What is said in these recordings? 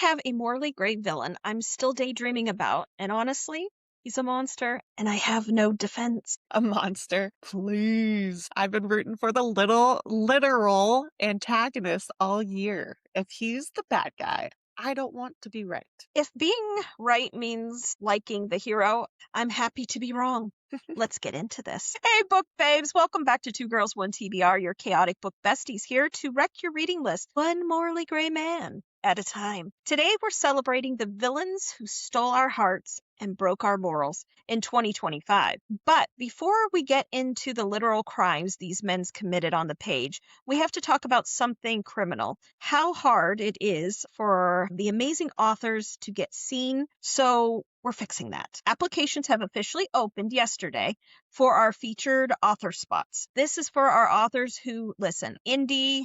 have a morally gray villain I'm still daydreaming about, and honestly, he's a monster, and I have no defense. A monster. Please. I've been rooting for the little literal antagonist all year. If he's the bad guy, I don't want to be right. If being right means liking the hero, I'm happy to be wrong. Let's get into this. Hey, book babes! Welcome back to Two Girls, One TBR, your chaotic book besties here to wreck your reading list, one morally gray man at a time. Today, we're celebrating the villains who stole our hearts and broke our morals in 2025. But before we get into the literal crimes these men committed on the page, we have to talk about something criminal. How hard it is for the amazing authors to get seen. So we're fixing that. Applications have officially opened yesterday for our featured author spots. This is for our authors who listen, indie,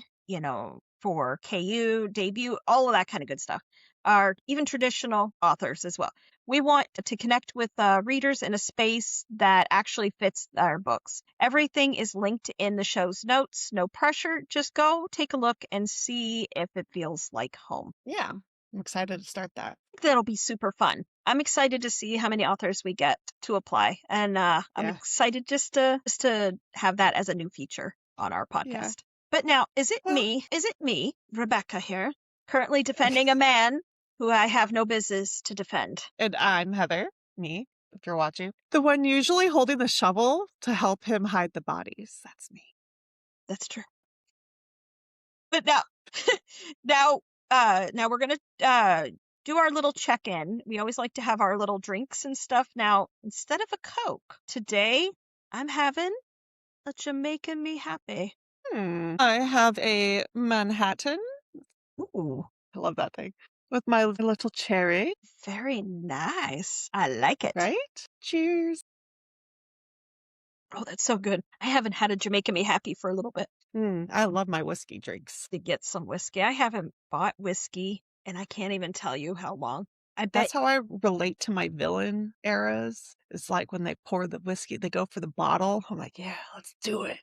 for KU, debut, all of that kind of good stuff. Are even traditional authors as well. We want to connect with readers in a space that actually fits our books. Everything is linked in the show's notes. No pressure. Just go take a look and see if it feels like home. Yeah, I'm excited to start that. That'll be super fun. I'm excited to see how many authors we get to apply, and I'm excited just to have that as a new feature on our podcast. Yeah. But now, is it me, Rebecca here, currently defending a man who I have no business to defend? And I'm Heather, me, if you're watching, the one usually holding the shovel to help him hide the bodies. That's me. That's true. But now we're gonna do our little check-in. We always like to have our little drinks and stuff. Now, instead of a Coke, today I'm having a Jamaica Me Happy. I have a Manhattan. Ooh, I love that thing. With my little cherry. very nice. I like it. Right? Cheers. Oh, that's so good. I haven't had a Jamaica Me Happy for a little bit. I love my whiskey drinks. To get some whiskey. I haven't bought whiskey, and I can't even tell you how long. I bet That's how I relate to my villain eras. It's like when they pour the whiskey, they go for the bottle. I'm like, yeah, let's do it.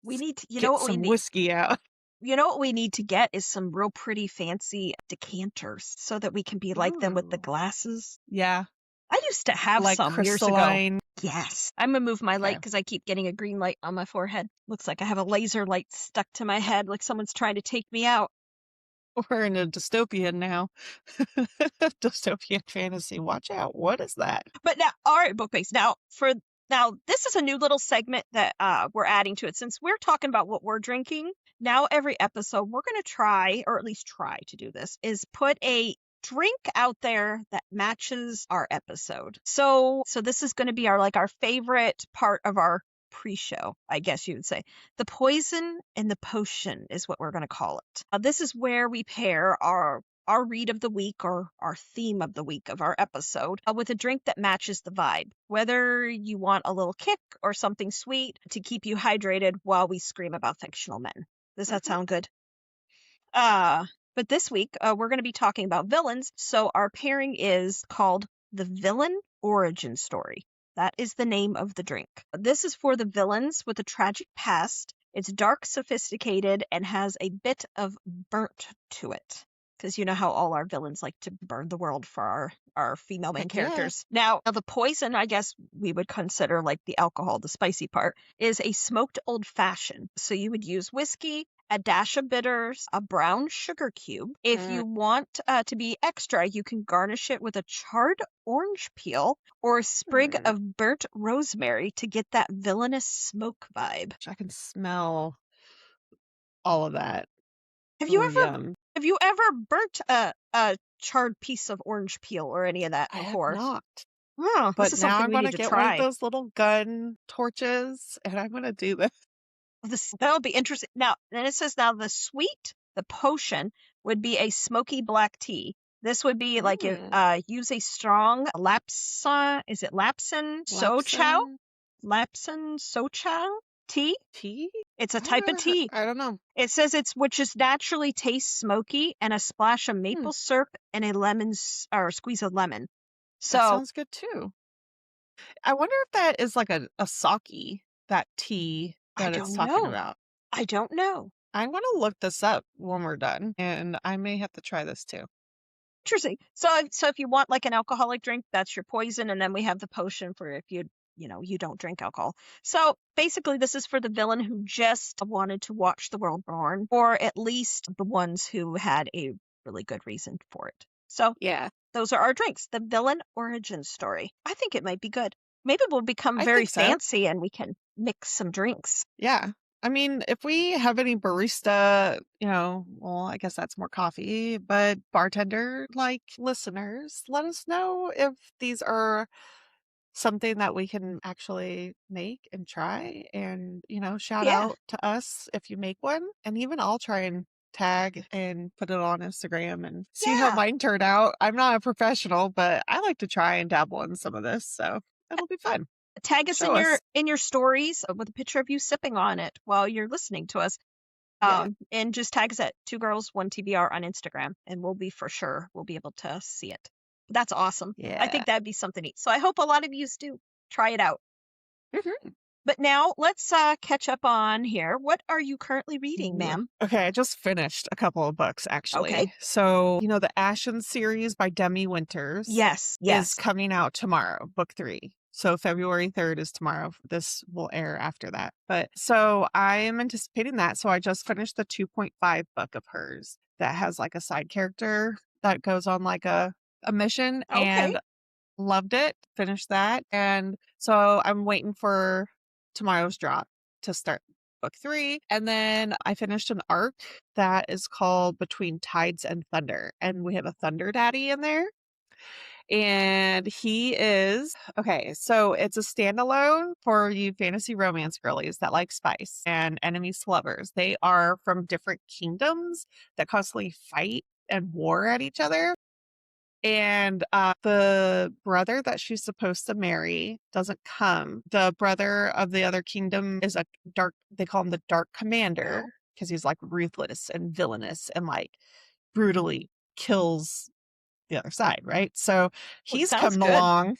we need to, Get some whiskey out. You know what we need to get is some real pretty fancy decanters so that we can be like them with the glasses. Yeah. I used to have like some years crystalline. ago. Yes. I'm going to move my light Okay. because I keep getting a green light on my forehead. Looks like I have a laser light stuck to my head like someone's trying to take me out. We're in a dystopian now. Dystopian fantasy. Watch out. What is that? But now, all right, Bookbase. Now, this is a new little segment that we're adding to it. Since we're talking about what we're drinking, now every episode we're going to try, or at least try to do this, is put a drink out there that matches our episode. So this is going to be our favorite part of our pre-show, I guess you would say. The poison and the potion is what we're going to call it. This is where we pair our read of the week or our theme of the week of our episode with a drink that matches the vibe. Whether you want a little kick or something sweet to keep you hydrated while we scream about fictional men. Does that sound good? But this week, we're going to be talking about villains. So our pairing is called The Villain Origin Story. That is the name of the drink. This is for the villains with a tragic past. It's dark, sophisticated, and has a bit of burnt to it. Because you know how all our villains like to burn the world for our female main characters. Now, the poison, I guess we would consider like the alcohol, the spicy part, is a smoked old fashioned. So you would use whiskey, a dash of bitters, a brown sugar cube. If you want to be extra, you can garnish it with a charred orange peel or a sprig of burnt rosemary to get that villainous smoke vibe. I can smell all of that. Have you ever burnt a charred piece of orange peel or any of that before? I have not. Oh, But this is now something I'm we going need to to get try. one of those little gun torches, and I'm going to do this. That'll be interesting. Now, then it says now the sweet, the potion would be a smoky black tea. This would be like use a strong lapsan. Is it lapsan sochow? Lapsan sochow tea? Tea? It's a type of tea. I don't know. It says which is naturally tastes smoky and a splash of maple syrup and a squeeze of lemon. So that sounds good too. I wonder if that is like a sake, that tea that it's talking about. I don't know. I'm going to look this up when we're done, and I may have to try this too. Interesting. So if you want like an alcoholic drink, that's your poison, and then we have the potion for if you don't drink alcohol. So basically, this is for the villain who just wanted to watch the world burn, or at least the ones who had a really good reason for it. So Yeah, those are our drinks. The villain origin story. I think it might be good. Maybe we'll become I very think so. fancy and we can mix some drinks. Yeah. I mean, if we have any barista, well, I guess that's more coffee, but bartender like listeners, let us know if these are something that we can actually make and try and, shout Yeah, out to us if you make one. And even I'll try and tag and put it on Instagram and see how yeah. mine turned out. I'm not a professional, but I like to try and dabble in some of this, so it'll be fun. Tag us Show us. in your stories with a picture of you sipping on it while you're listening to us. Yeah. And just tag us at 2 girls 1 TBR on Instagram, and we'll be able to see it. That's awesome. I Yeah. think that'd be something neat. So I hope a lot of you do try it out. Mhm. But now let's catch up on here. What are you currently reading, Ooh. ma'am? Okay, I just finished a couple of books Okay. actually. So, the Ashen series by Demi Winters Yes, is yes. coming out tomorrow, book 3. So February 3rd is tomorrow. This will air after that. But so I am anticipating that. So I just finished the 2.5 book of hers that has like a side character that goes on like a mission Okay. and loved it. Finished that. And so I'm waiting for tomorrow's drop to start book 3. And then I finished an arc that is called Between Tides and Thunder. And we have a Thunder Daddy in there. And he is okay. So it's a standalone for you fantasy romance girlies that like spice and enemies to lovers. They are from different kingdoms that constantly fight and war at each other. And the brother that she's supposed to marry doesn't come. The brother of the other kingdom is they call him the Dark Commander Oh, because he's like ruthless and villainous and like brutally kills the other side, right? So well, it he's sounds coming good. along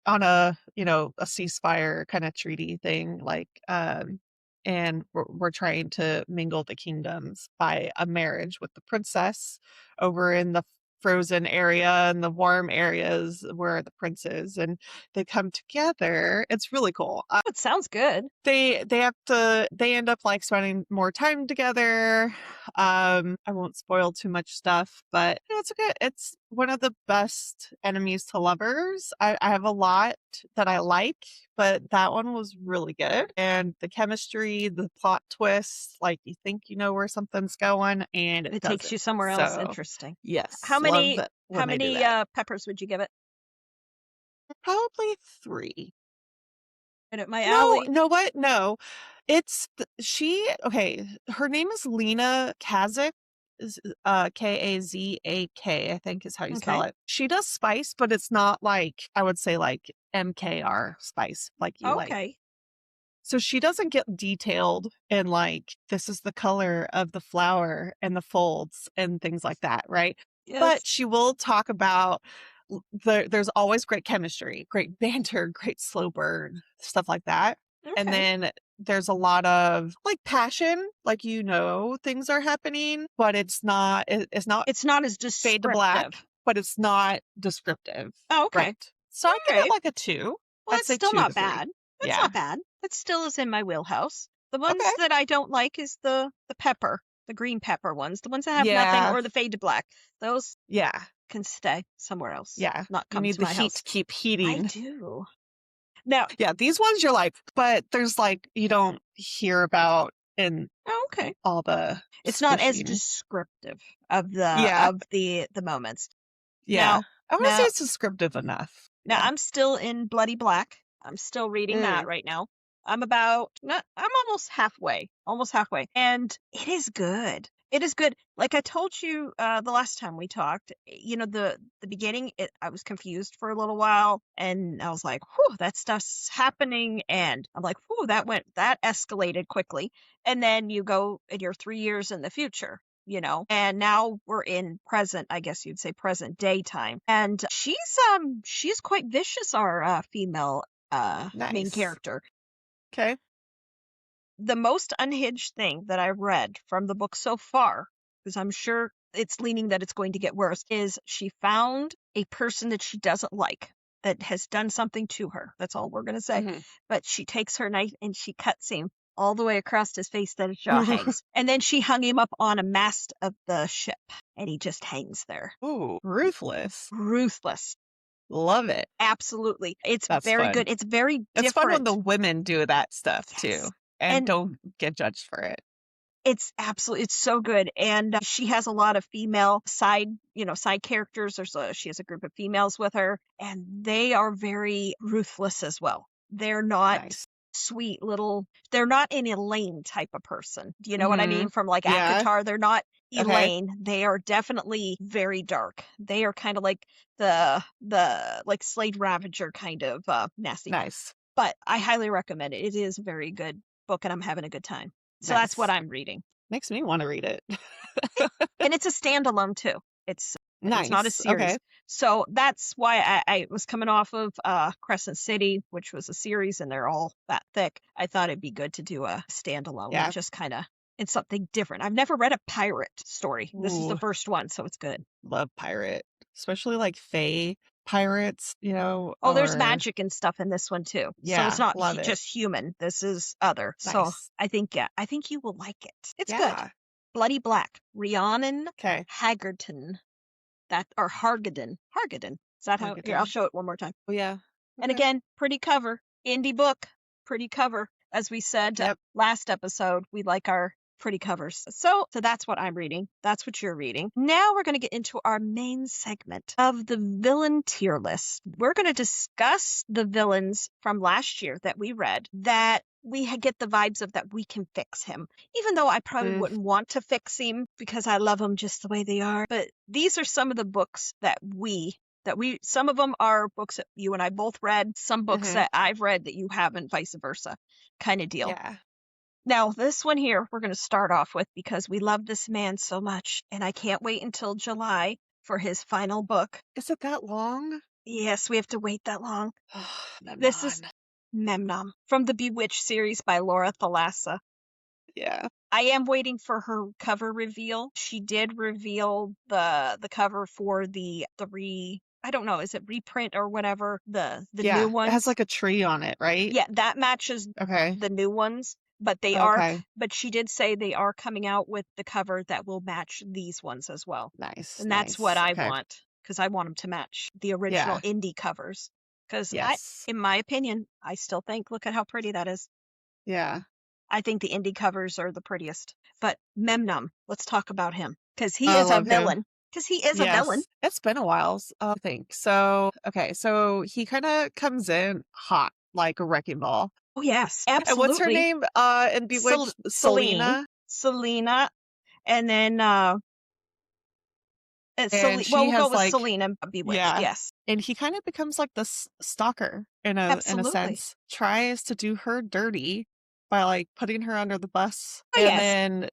on a ceasefire kind of treaty thing, like, and we're trying to mingle the kingdoms by a marriage with the princess over in the frozen area and the warm areas where the prince is, and they come together. It's really cool. It sounds good. They end up like spending more time together. I won't spoil too much stuff, but it's one of the best enemies to lovers. I have a lot that I like, but that one was really good. And the chemistry, the plot twist, like you think you know where something's going and it It takes doesn't. you somewhere else. So Interesting. yes, How love many it how when they do many that. peppers would you give it? Probably 3. Right up my No, alley. know what? No. Okay, her name is Lena Kazak, is Kazak, I think is how you spell Okay. it. She does spice, but it's not like, I would say like MKR spice, like you like. Okay. So she doesn't get detailed in like, this is the color of the flower and the folds and things like that, right? Yes. But she will talk about there's always great chemistry, great banter, great slow burn, stuff like that. And Okay. then there's a lot of like passion, like things are happening, but it's not It's not as fade to black, descriptive. but it's not descriptive. Oh, okay. Right. So I'd All give it right. like a 2. Well, I'd it's say still 2 to not 3. bad. It's Yeah. not bad. It still is in my wheelhouse. The Okay. ones that I don't like is the pepper, the green pepper ones, the ones that have nothing, Yeah. or the fade to black. Those Yeah. can stay somewhere else, Yeah. not You come need to the my heat house. to keep I heating. do. Now, Yeah, these ones you're like, but there's like you don't hear about in oh, okay. all the It's not as squishing. descriptive of Yeah, the moments. yeah. Now, I want to say now it's descriptive enough. Now Yeah. I'm still in Bloody Black. I'm still reading that Mm, right now. I'm almost halfway. And it is good. It is good. Like I told you the last time we talked, the beginning, I was confused for a little while and I was like, whew, that stuff's happening. And I'm like, whew, that escalated quickly. And then you go and you're 3 years in the future. And now we're in present, I guess you'd say present daytime. And she's quite vicious, our female main nice. character. Okay. The most unhinged thing that I read from the book so far because I'm sure it's leaning that it's going to get worse, is she found a person that she doesn't like that has done something to her. That's all we're going to say. Mhm. But she takes her knife and she cuts him all the way across his face that his jaw hangs. And then she hung him up on a mast of the ship and he just hangs there. Ooh, ruthless. Ruthless. Love it. Absolutely. It's That's very fun. good. It's very It's fun when different. the women do that stuff too, Yes. and And don't get judged for it. it's so good. And she has a lot of female side characters. She has a group of females with her, and they are very ruthless as well. They're not Nice. sweet little, they're not an Elaine type of person. Do you know what I mean? From like Yeah. ACOTAR, they're not Okay. Elaine. They are definitely very dark. They are kind of like the like Slade Ravager kind of nasty. Nice. But I highly recommend it. It is a very good book, and I'm having a good time. So that's what Nice. I'm reading. Makes me want to read it. And it's a standalone too. It's not a Nice. series. Okay. So that's why I was coming off of Crescent City, which was a series, and they're all that thick. I thought it'd be good to do a standalone. Yeah. Just kind of, it's something different. I've never read a pirate story. This is the Ooh. first one, so it's good. Love pirate, especially like fae pirates, Oh, or... there's magic and stuff in this one too. Yeah, so it's not love it. just human. This is other. So Nice. I think you will like it. It's good. Yeah. Bloody Black, Rhiannon Okay. Haggerton, or Hargaden. Is that how? Here, I'll show it one more time. Oh yeah. And Okay. again, pretty cover, indie book, pretty cover. As we said Yep. last episode, we like our pretty covers. So that's what I'm reading. That's what you're reading. Now we're going to get into our main segment of the villain tier list. We're going to discuss the villains from last year that we read that we get the vibes of that we can fix him. Even though I probably wouldn't want to fix him because I love him just the way they are. But these are some of the books that some of them are books that you and I both read, some books that I've read that you haven't, vice versa, kind of deal. Yeah. Now, this one here, we're going to start off with because we love this man so much, and I can't wait until July for his final book. Is it that long? Yes, we have to wait that long. Memnon. This is Memnon from the Bewitched series by Laura Thalassa. Yeah. I am waiting for her cover reveal. She did reveal the cover for the I don't know, is it reprint or whatever, the new ones? It has like a tree on it, right? Yeah, that matches Okay. the new ones, but but she did say they are coming out with the cover that will match these ones as well. Nice. And that's what I want, because I want them to match the original indie covers. Because in my opinion, I still think, look at how pretty that is. Yeah. I think the indie covers are the prettiest. But Memnon, let's talk about him, because he is a villain. Because he is a villain. It's been a while, I think. So, okay, so he kind of comes in hot, like a wrecking ball. Oh, yes, absolutely. And what's her name in Bewitched? Selena. And then we'll go with Selena Bewitched, yes. And he kind of becomes like this stalker in a sense. Tries to do her dirty by like putting her under the bus. Oh, and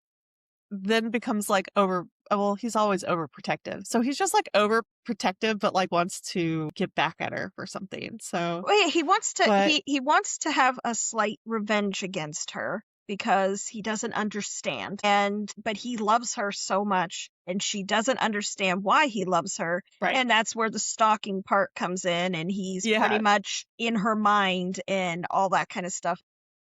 then becomes like he's always overprotective. So he's just like overprotective, but like wants to get back at her for something. So he wants to he wants to have a slight revenge against her because he doesn't understand. But he loves her so much and she doesn't understand why he loves her. Right. And that's where the stalking part comes in, and he's pretty much in her mind and all that kind of stuff.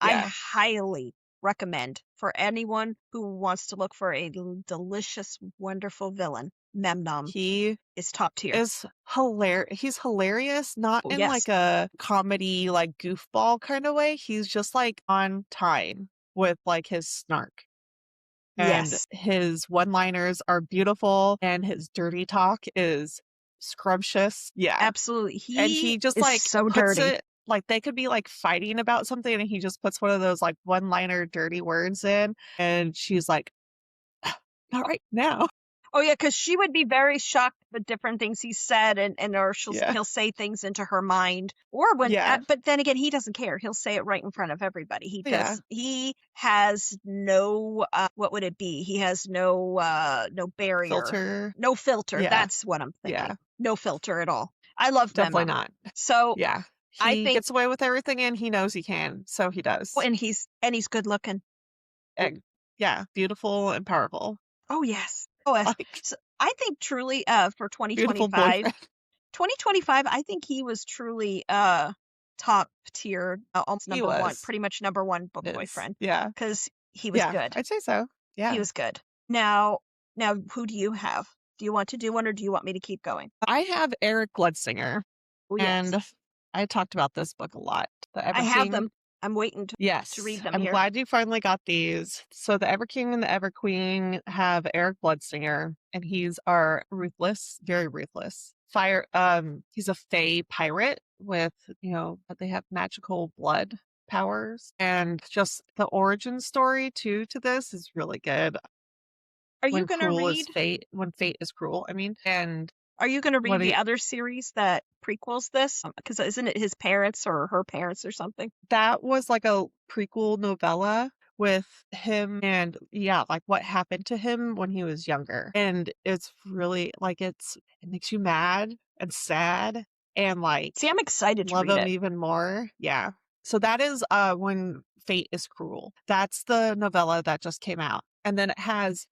Yeah. I highly recommend for anyone who wants to look for a delicious, wonderful villain. Memnon. He is top tier. Is hilarious. He's hilarious, not in like a comedy, like goofball kind of way. He's just like on time with like his snark. And his one-liners are beautiful, and his dirty talk is scrumptious. Yeah, absolutely. He just is like so dirty. It, like they could be like fighting about something, and he just puts one of those like one-liner dirty words in, and she's like, "Not right now." Oh yeah, because she would be very shocked with different things he said, or he'll say things into her mind, or when. But then again, he doesn't care. He'll say it right in front of everybody. He has no what would it be? He has no barrier, no filter. Yeah. That's what I'm thinking. Yeah. No filter at all. I love definitely Memnon. not. So yeah, he gets away with everything, and he knows he can, so he does. And he's good looking. And, yeah, beautiful and powerful. Oh, yes. Oh, yes. Like, So I think truly, for beautiful 2025, boyfriend. 2025, I think he was truly, top tier, almost He number 1, was. pretty much number 1 book Is. boyfriend, Yeah. because he was Yeah. good. I'd say so. He Yeah. was good. Now who do you have? Do you want to do one or do you want me to keep going? I have Eric Ludsinger, Oh, yes. and I talked about this book a lot. The I Ever have King. them. I'm waiting to Yes, read them I'm here. glad you finally got these. So the Ever King and the Ever Queen have Eric Bloodsinger, and he's our ruthless, very ruthless fire. He's a Fey pirate with, but they have magical blood powers, and just the origin story too to this is really good. Are you gonna read When fate is cruel. I mean, and are you gonna read what the he other series that prequels this? Because isn't it his parents or her parents or something? that was like a prequel novella with him and yeah, like what happened to him when he was younger. And it's really like it makes you mad and sad and like See, I'm excited to love read him it. even more. Yeah. So that is When Fate is Cruel. That's the novella that just came out. And then it has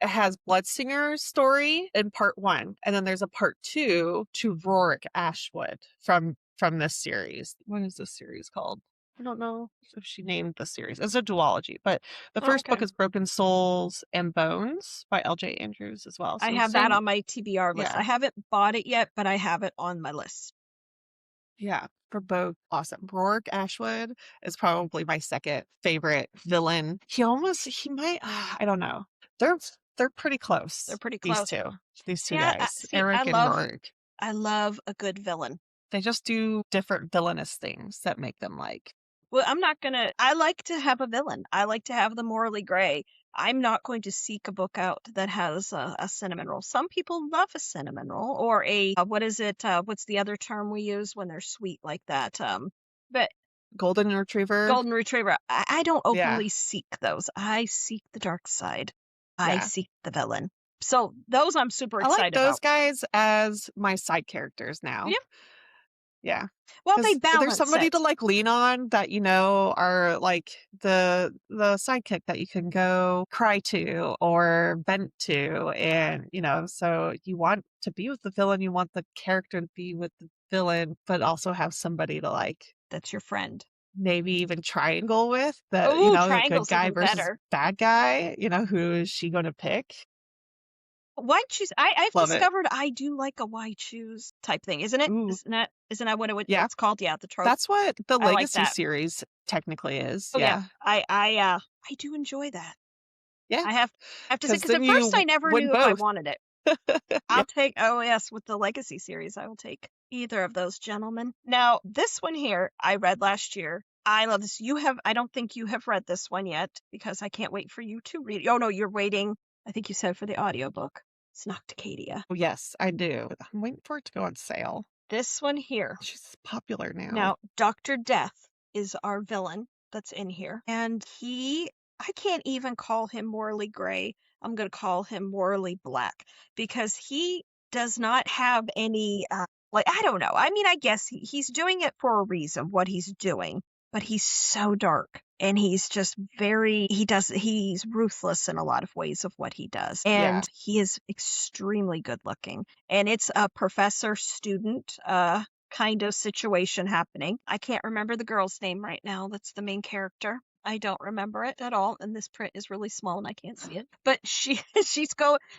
Bloodsinger's story in part 1. And then there's a part 2 to Rorik Ashwood from this series. What is this series called? I don't know if she named the series. It's a duology, but the Oh, first book okay. is Broken Souls and Bones by L.J. Andrews as well. I So have that same, on my TBR list. yeah, I haven't bought it yet, but I have it on my list. yeah, for both awesome. Rourke Ashwood is probably my second favorite villain. He might, I don't know. They're they're pretty They're close. pretty These close. two, these See, two guys, see, Eric and Rourke. I love a good villain. They just do different villainous things that make them like Well, I like to have a villain. I like to have the morally gray. I'm not going to seek a book out that has a cinnamon roll. Some people love a cinnamon roll or what is it? What's the other term we use when they're sweet like that? But golden retriever. golden retriever. I don't Yeah, openly seek those. I seek the dark side. I yeah. seek the villain. So those I'm super I like excited those about. guys as my side characters now. Yeah. Yeah. Well, they Because there's balance somebody to, it. like, lean on that, are, like, the sidekick that you can go cry to or vent to, and, so you want to be with the villain, you want the character to be with the villain, but also have somebody to, like, That's your friend. maybe even triangle with Oh, the good triangle's guy even versus better. bad guy, who is she gonna pick? Why choose? I've Love it. discovered I do like a why choose type thing, isn't it? Ooh, Isn't that what yeah. it's called? Yeah, the trope. That's what the I like Legacy that. series technically is, Oh yeah, yeah. I do enjoy that. Yeah, I have to say because because then at first I you never win knew if I both. wanted it. Yeah. I'll take oh yes with the Legacy series. I will take either of those gentlemen. Now this one here I read last year. I love this. I don't think you have read this one yet because I can't wait for you to read it. Oh no, you're waiting. I think you said for the audiobook. It's Nocticadia. Oh, yes, I do. I'm waiting for it to go on sale. This one here. She's popular now. Now, Dr. Death is our villain that's in here. And I can't even call him morally gray. I'm going to call him morally black because he does not have any, I don't know. I mean, I guess he's doing it for a reason, what he's doing, but he's so dark. And he's just he's ruthless in a lot of ways of what he does. Yeah. And he is extremely good looking. And it's a professor student, kind of situation happening. I can't remember the girl's name right now. That's the main character. I don't remember it at all, and this print is really small and I can't see it. But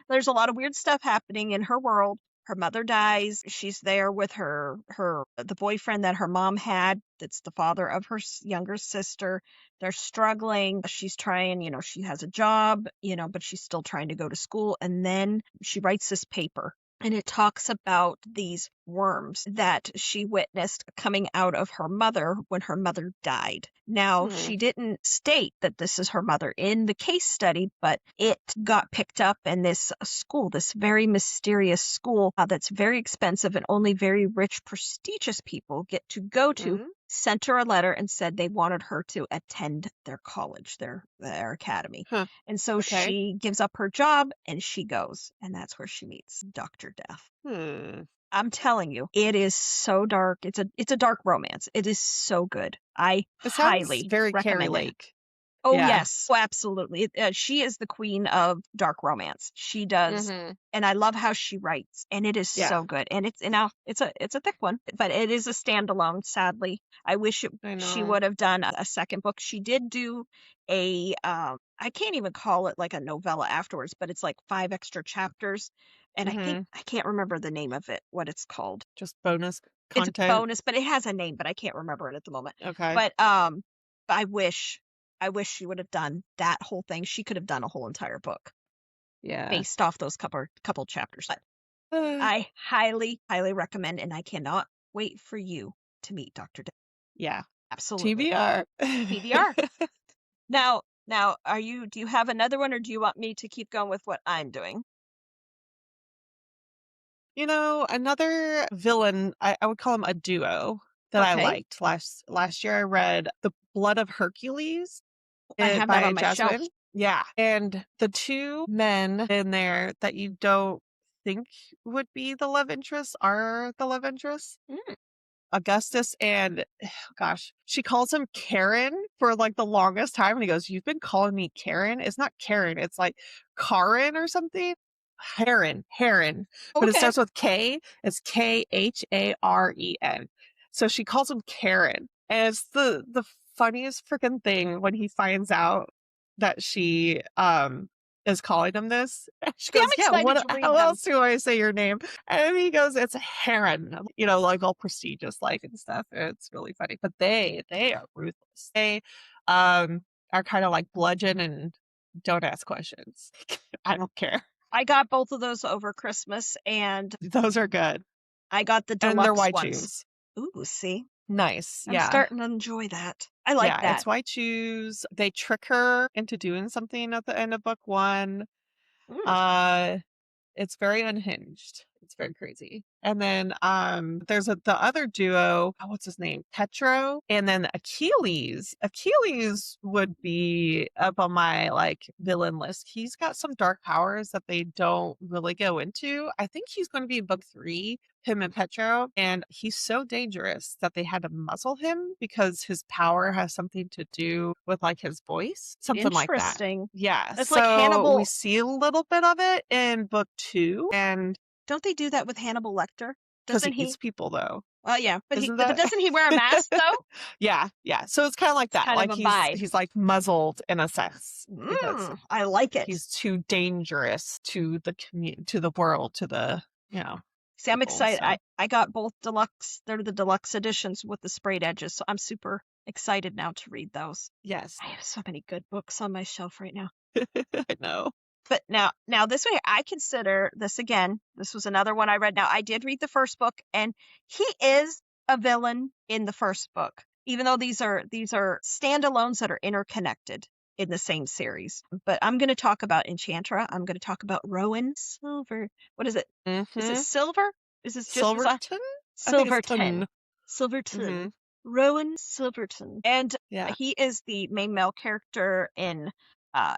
there's a lot of weird stuff happening in her world. Her mother dies. She's there with the boyfriend that her mom had. That's the father of her younger sister. They're struggling. She's trying, she has a job, but she's still trying to go to school. And then she writes this paper and it talks about these worms that she witnessed coming out of her mother when her mother died. Now, Hmm. she didn't state that this is her mother in the case study, but it got picked up in this school, this very mysterious school that's very expensive and only very rich, prestigious people get to go to. Mhm. Sent her a letter and said they wanted her to attend their college, their academy. Huh. And so Okay. she gives up her job and she goes, and that's where she meets Dr. Death. Hmm. I'm telling you, it is so dark. It's a dark romance. It is so good. I It sounds highly very Carrie recommend it. Lake. Oh, Yeah. yes. Oh, absolutely. She is the queen of dark romance. She does. And I love how she writes, and it is Yeah. so good. And it's a thick one, but it is a standalone, sadly. I wish she know. would have done a second book. She did do I can't even call it like a novella afterwards, but it's like 5 extra chapters. And I can't remember the name of it, what it's called. Just bonus It's a content. bonus, but it has a name, but I can't remember it at the moment. Okay. But I wish she would have done that whole thing. She could have done a whole entire book Yeah. based off those couple chapters. But I highly, highly recommend, and I cannot wait for you to meet Dr. Day. Yeah. Absolutely. TBR. TBR. Now, do you have another one, or do you want me to keep going with what I'm doing? You know, another villain, I would call him a duo that I Okay. liked. Last year I read The Blood of Hercules I have that by on my shelf. Jasmine. Yeah. And the two men in there that you don't think would be the love interests are the love interests. Augustus and gosh, she calls him Karen for like the longest time. And he goes, "You've been calling me Karen? It's not Karen. It's like Karen or something. Heron. But it Okay. starts with K. It's Kharen. So she calls him Karen. And it's the funniest freaking thing when he finds out that she is calling him this. She See, I'm goes, "Yeah, excited to read how them. else do I say your name?" And he goes, "It's Heron," you know, like all prestigious like and stuff. It's really funny. But they are ruthless. They are kind of like bludgeon and don't ask questions. I don't care. I got both of those over Christmas, and Those are good. I got the And they're deluxe white ones. shoes. Ooh, see? Nice. I'm Yeah. starting to enjoy that. I like Yeah, that. it's white shoes. They trick her into doing something at the end of book 1. It's very unhinged. It's very crazy. And then there's the other duo, what's his name? Petro, and then Achilles. Achilles would be up on my like villain list. He's got some dark powers that they don't really go into. I think he's going to be in book 3, him and Petro, and he's so dangerous that they had to muzzle him because his power has something to do with like his voice, something like that. Interesting. Yeah. It's so like Hannibal. we see a little bit of it in book 2, and Don't they do that with Hannibal Lecter? because he Doesn't he? eats people though. Well, yeah, but Isn't but that? doesn't he wear a mask though? Yeah. So it's kind of like that. Kind Like of a vibe. he's like muzzled in a sense because I like it. he's too dangerous to the to the world, to the See, I'm excited. So. I got both deluxe. They're the deluxe editions with the sprayed edges, so I'm super excited now to read those. Yes. I have so many good books on my shelf right now. I know. But now this way, I consider this again. This was another one I read. Now, I did read the first book, and he is a villain in the first book, even though these are standalones that are interconnected in the same series. But I'm going to talk about Enchantra. I'm going to talk about Rowan Silver. What is it? Is it Silver? Is this just Silverton? Silverton. Silverton. Rowan Silverton. And he is the main male character in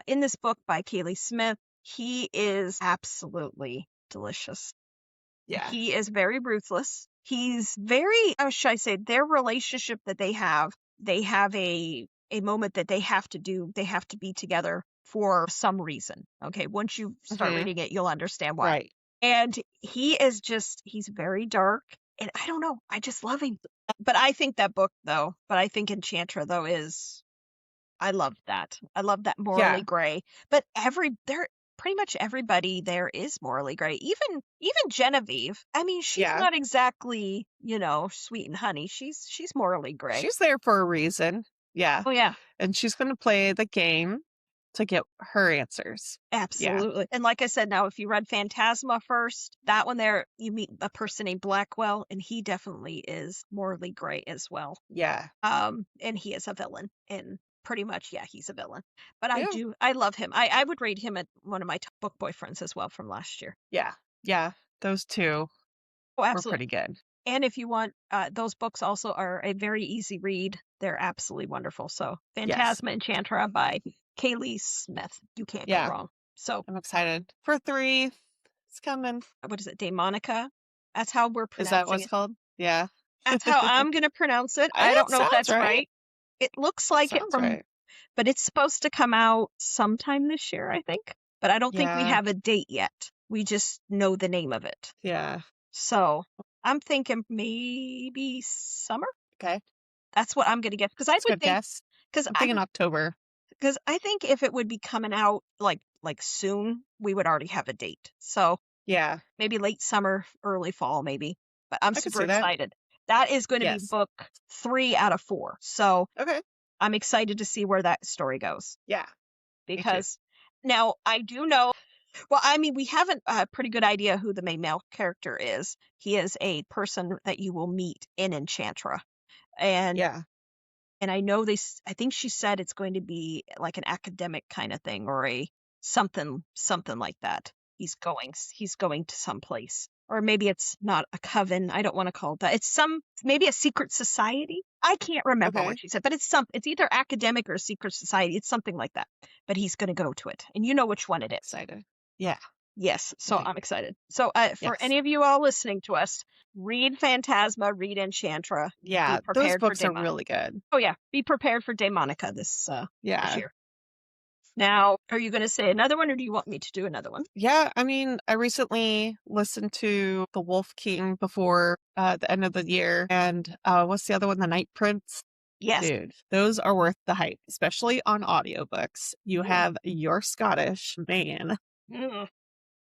this book by Kaylee Smith. He is absolutely delicious. Yeah. He is very ruthless. He's very, how should I say, their relationship that they have a moment that they have to be together for some reason. Okay. Once you start reading it, you'll understand why. Right. And he's very dark. And I don't know, I just love him. But I think Enchantra though I love that. I love that morally gray. But pretty much everybody there is morally gray. Even Genevieve. I mean, she's not exactly, sweet and honey. She's morally gray. She's there for a reason. Yeah. Oh yeah. And she's going to play the game to get her answers. Absolutely. Yeah. And like I said, now if you read Phantasma first, that one there, you meet a person named Blackwell, and he definitely is morally gray as well. Yeah. And he is a villain. And pretty much, he's a villain. But I love him. I would rate him at one of my top book boyfriends as well from last year. Yeah. Yeah. Those two were pretty good. And if you want, those books also are a very easy read. They're absolutely wonderful. So Phantasma Enchantra by Kaylee Smith. You can't go wrong. So I'm excited for 3. It's coming. What is it? Daemonica? That's how we're pronouncing it. Is that what it's called? Yeah. That's how I'm going to pronounce it. I don't know if that's right. It looks like it from but it's supposed to come out sometime this year, I think. But I don't think we Yeah. have a date yet. We just know the name of it. Yeah. So I'm thinking maybe summer. Okay. That's what I'm gonna guess because I That's a would good think guess. because I'm thinking October. I think if it would be coming out like soon, we would already have a date. So Yeah. maybe late summer, early fall, maybe. But I'm I could super see that. excited. That is going to be Yes. book 3 out of 4. So Okay. I'm excited to see where that story goes Yeah. Me too. because now I do know. Well, I mean, we have a pretty good idea who the main male character is. He is a person that you will meet in Enchantra, and Yeah. I know I think she said it's going to be like an academic kind of thing or a something like that. He's going to some place. Or maybe it's not a coven. I don't want to call it that. It's maybe a secret society. I can't remember Okay. what she said, but it's either academic or a secret society. It's something like that. But he's going to go to it. And you know which one it is. Excited. Yeah. Yes, I so think. I'm excited. So for Yes. any of you all listening to us, read Phantasma, read Enchantra, be Yeah. Those prepared for books are Daemon. really good. Oh yeah, be prepared for Daemonica this Yeah. year. Now, are you going to say another one, or do you want me to do another one? Yeah, I mean, I recently listened to The Wolf King before the end of the year, and what's the other one? The Night Prince. Yes. Dude, those are worth the hype, especially on audiobooks. You have your Scottish man. Mm.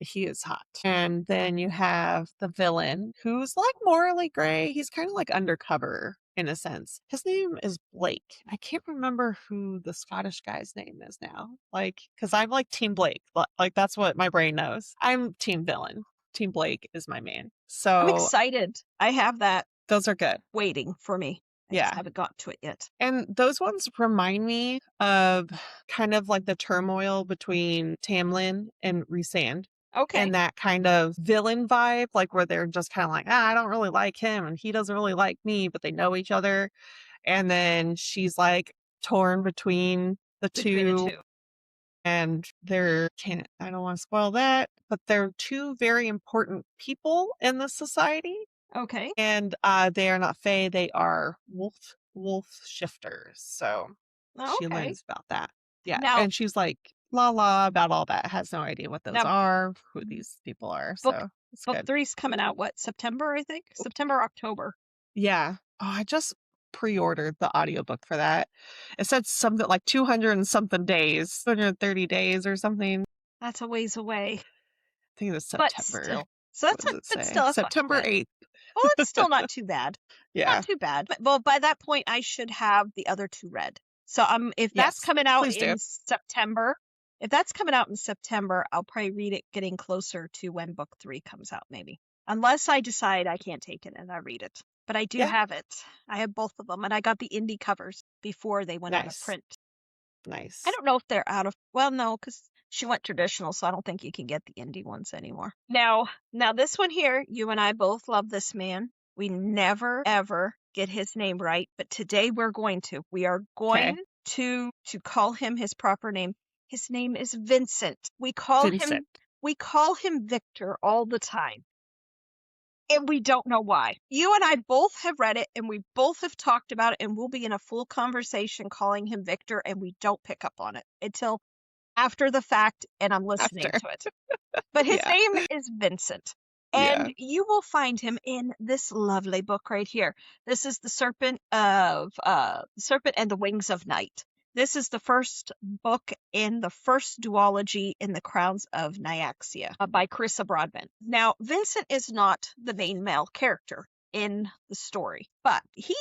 He is hot. And then you have the villain who's like morally gray. He's kind of like undercover in a sense. His name is Blake. I can't remember who the Scottish guy's name is now. Like, because I'm like Team Blake. Like, that's what my brain knows. I'm Team Villain. Team Blake is my man. I'm So excited. I have that those are good. waiting for me. I just Yeah. haven't gotten to it yet. And those ones remind me of kind of like the turmoil between Tamlin and Rhysand. Okay. And that kind of villain vibe, like where they're just kind of like, I don't really like him and he doesn't really like me, but they know each other. And then she's like torn between the two, and I don't want to spoil that, but they're two very important people in the society. Okay. And they are not fae, they are wolf shifters. So she Okay. learns about that. Yeah. Now, And she's like, la la about all that, has no idea what those now are, who these people are. book So it's book good. 3's coming out what, September, I think? September, October. Yeah. Oh, I just pre-ordered the audiobook for that. It said something like 200 and something days, 230 days or something. That's a ways away. I think it was But September. still. So What that's does it but say? still that's not too September bad. 8th. Well, it's still not too bad. Yeah. Not too bad. But, well, by that point, I should have the other 2 read. So if that's Yes, coming out please do. in September, if that's coming out in September, I'll probably read it getting closer to when book 3 comes out, maybe. Unless I decide I can't take it and I read it. But I do Yeah. have it. I have both of them, and I got the indie covers before they went out of Nice. print. Nice. I don't know if they're out of, well, no, because she went traditional, so I don't think you can get the indie ones anymore. Now this one here, you and I both love this man. We never, ever get his name right, but today we're going to. We are going to call him his proper name. His name is Vincent. We call him Victor all the time. And we don't know why. You and I both have read it, and we both have talked about it, and we'll be in a full conversation calling him Victor, and we don't pick up on it until after the fact, and I'm listening to it. But his name is Vincent. And you will find him in this lovely book right here. This is The Serpent and the Wings of Night. This is the first book in the first duology in the Crowns of Nyaxia by Carissa Broadbent. Now, Vincent is not the main male character in the story, but he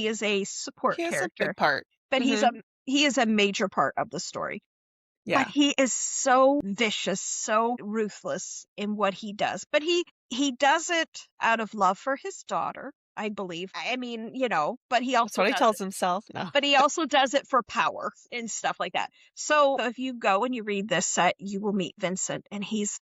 is a support character. He has a big part. But he is a major part of the story. Yeah. But he is so vicious, so ruthless in what he does. But he does it out of love for his daughter, I believe. I mean, but he also That's what he tells himself. No. But he also does it for power and stuff like that. So if you go and you read this set, you will meet Vincent, and he's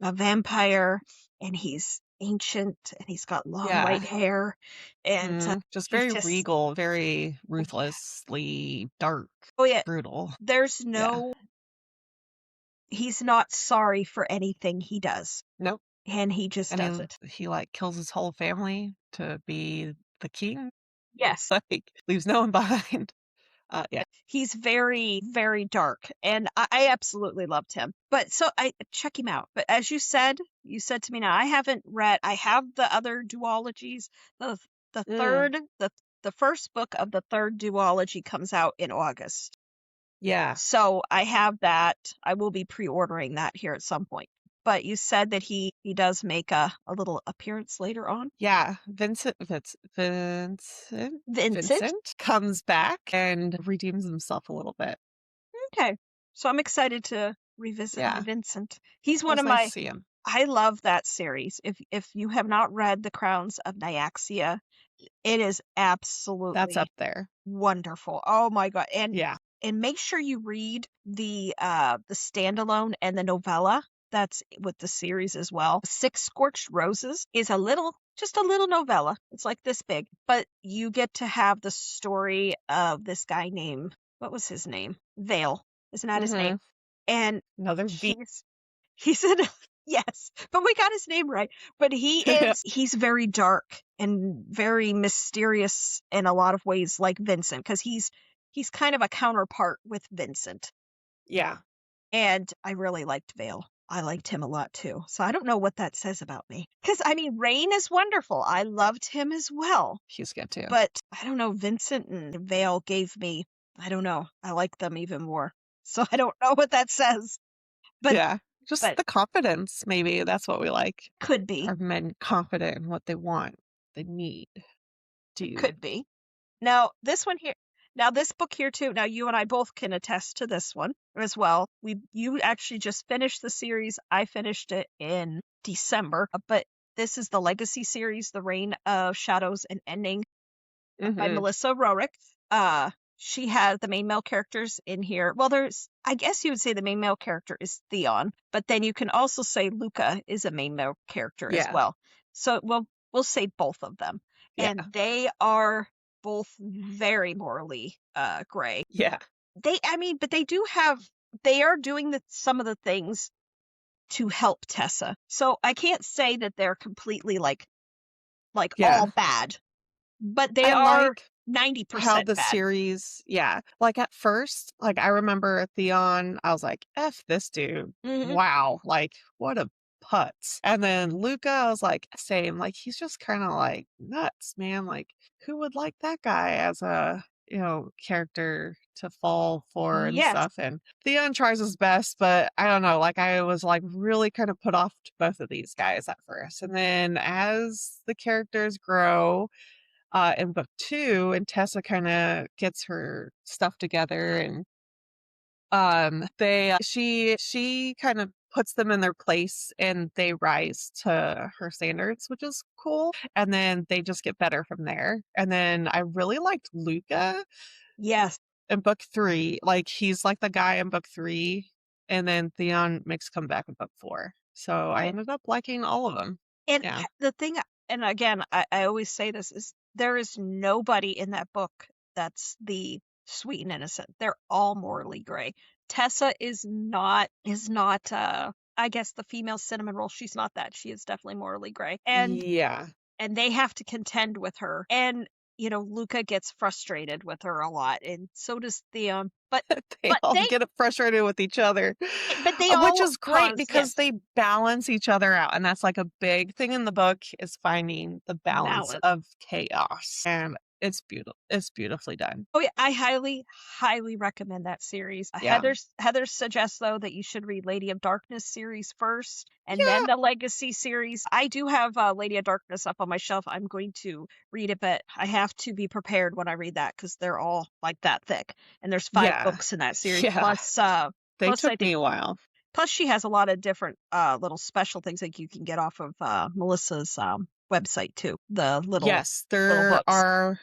a vampire, and he's ancient, and he's got long white hair, and just very regal, very ruthlessly dark. Oh yeah, brutal. There's no. He's not sorry for anything he does. Nope. And he just does it. He like kills his whole family to be the king. Yes. Like leaves no one behind. Yeah. He's very, very dark, and I absolutely loved him. But so I check him out. But as you said to me now, I haven't read. I have the other duologies. The the Mm, third the first book of the third duology comes out in August. yeah. So I have that. I will be pre-ordering that here at some point. But you said that he does make a little appearance later on. Yeah. Vincent Vincent. comes back and redeems himself a little bit. Okay. So I'm excited to revisit my Yeah. Vincent. He's It one was of nice to my see him. I love that series. If you have not read The Crowns of Nyaxia, it is That's up absolutely there. wonderful. Oh my God. Yeah. And make sure you read the standalone and the novella that's with the series as well. Six Scorched Roses is just a little novella. It's like this big, but you get to have the story of this guy named, what was his name? Vale. Isn't that his name? Mm-hmm. And Another V. he's in yes, but we got his name right. But he's very dark and very mysterious in a lot of ways, like Vincent, because he's kind of a counterpart with Vincent. Yeah. And I really liked Vale. I liked him a lot too. So I don't know what that says about me. Because I mean, Rain is wonderful. I loved him as well. He's good too. But I don't know, Vincent and Vale gave me, I don't know, I like them even more. So I don't know what that says. But Yeah. Just but the confidence, maybe. That's what we like. could be. Are men confident in what they want, they need, do. Could be. Now, this book here too. Now, you and I both can attest to this one as well. You actually just finished the series. I finished it in December, but this is the Legacy series, The Reign of Shadows and Ending by Mm-hmm. Melissa Rorick. She has the main male characters in here. Well, I guess you would say the main male character is Theon, but then you can also say Luca is a main male character as Yeah. well. So we'll say both of them. Yeah. And they are both very morally gray. Yeah. But they are doing some of the things to help Tessa. So I can't say that they're completely like Yeah. all bad, but they I are like how 90% the bad. series, yeah. Like at first, like I remember Theon, I was like, F this dude. Mhm. Wow. Like, what a putz. And then Luca, I was like, same. Like, he's just kind of like nuts, man. Like, who would like that guy as a, character to fall for and Yes. stuff? And Theon tries his best, but I don't know. Like, I was like really kind of put off to both of these guys at first. And then as the characters grow, in book 2, and Tessa kind of gets her stuff together, and she kind of puts them in their place, and they rise to her standards, which is cool. And then they just get better from there. And then I really liked Luca Yes. in book 3. Like he's like the guy in book 3, and then Theon makes comeback in book 4. So I Right. ended up liking all of them. And Yeah. the thing, and again, I always say this, is there is nobody in that book that's the sweet and innocent. They're all morally gray. Tessa is not I guess the female cinnamon roll. She's not that. She is definitely morally gray. Yeah. And they have to contend with her. And Luca gets frustrated with her a lot, and so does Theon. But They all they get frustrated with each other, but they which all is great cause, because yes, they balance each other out. And that's like a big thing in the book, is finding the balance balance. of chaos. And it's beautiful. It's beautifully done. Oh yeah, I highly, highly recommend that series. Yeah. Heather suggests though that you should read Lady of Darkness series first, and Yeah. then the Legacy series. I do have Lady of Darkness up on my shelf. I'm going to read it, but I have to be prepared when I read that because they're all like that thick, and there's 5 Yeah. books in that series. Yeah. Plus, They plus I took think me a while. plus she has a lot of different little special things that you can get off of Melissa's website too. The Yes, little there books. are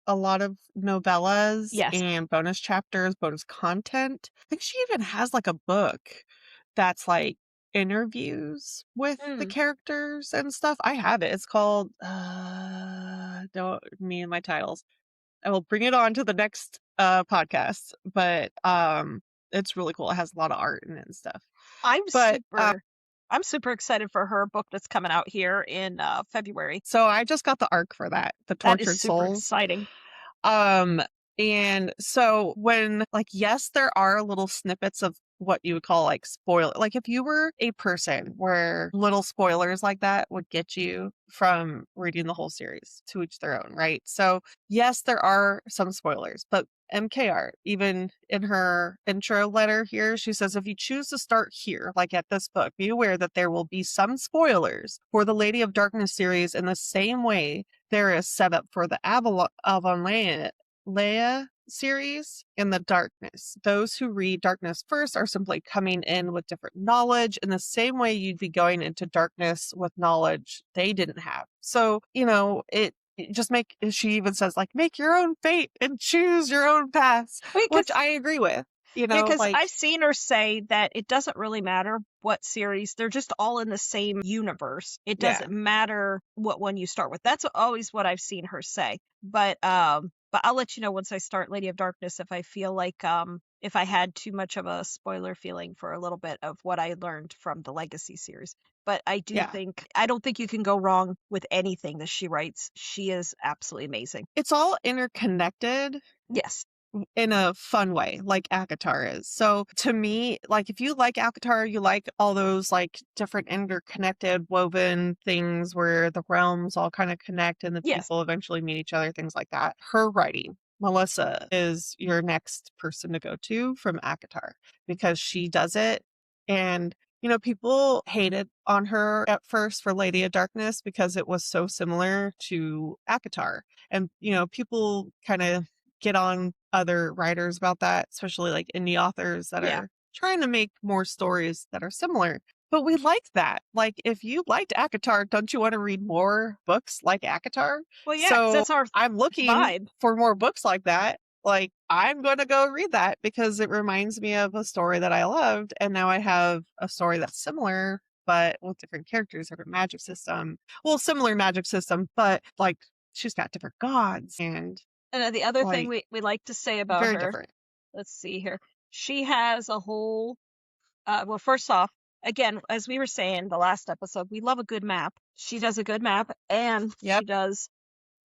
a lot of novellas Yes. and bonus chapters, bonus content. I think she even has like a book that's like interviews with the characters and stuff. I have it. It's called don't me and my titles. I will bring it on to the next podcast, but it's really cool. It has a lot of art in it and stuff. I'm But super excited for her book that's coming out here in February. so I just got the arc for that, The That is Tortured super Souls. exciting. And so when, like, yes, there are little snippets of what you would call like spoiler. Like if you were a person where little spoilers like that would get you from reading the whole series, to each their own, right? So yes, there are some spoilers, but MKR, even in her intro letter here, she says, if you choose to start here, like at this book, be aware that there will be some spoilers for the Lady of Darkness series in the same way there is setup for the Avonlea Leia series in the darkness. Those who read darkness first are simply coming in with different knowledge in the same way you'd be going into darkness with knowledge they didn't have. So, it just she even says, like, make your own fate and choose your own paths, Wait, which I agree with. because Like, I've seen her say that it doesn't really matter what series, they're just all in the same universe. It yeah, doesn't matter what one you start with. That's always what I've seen her say. But I'll let you know once I start Lady of Darkness if I feel like if I had too much of a spoiler feeling for a little bit of what I learned from the Legacy series. But I yeah. don't think you can go wrong with anything that she writes. She is absolutely amazing. It's all interconnected Yes. in a fun way, like ACOTAR is. So to me, like if you like ACOTAR, you like all those like different interconnected woven things where the realms all kind of connect and the Yes. people eventually meet each other, things like that. Her writing, Melissa, is your next person to go to from ACOTAR because she does it. And people hated on her at first for Lady of Darkness because it was so similar to ACOTAR. And, people kind of get on other writers about that, especially like indie authors that Yeah. are trying to make more stories that are similar. But we like that. Like, if you liked ACOTAR, don't you want to read more books like ACOTAR? Well, yeah, 'cause So that's our I'm looking vibe. for more books like that. Like, I'm going to go read that because it reminds me of a story that I loved. And now I have a story that's similar, but with different characters, different magic system. Well, similar magic system, but like she's got different gods and And the other thing like we like to say about very her, different. let's see here. She has a whole, well, first off, again, as we were saying the last episode, we love a good map. She does a good map, and she Yep. does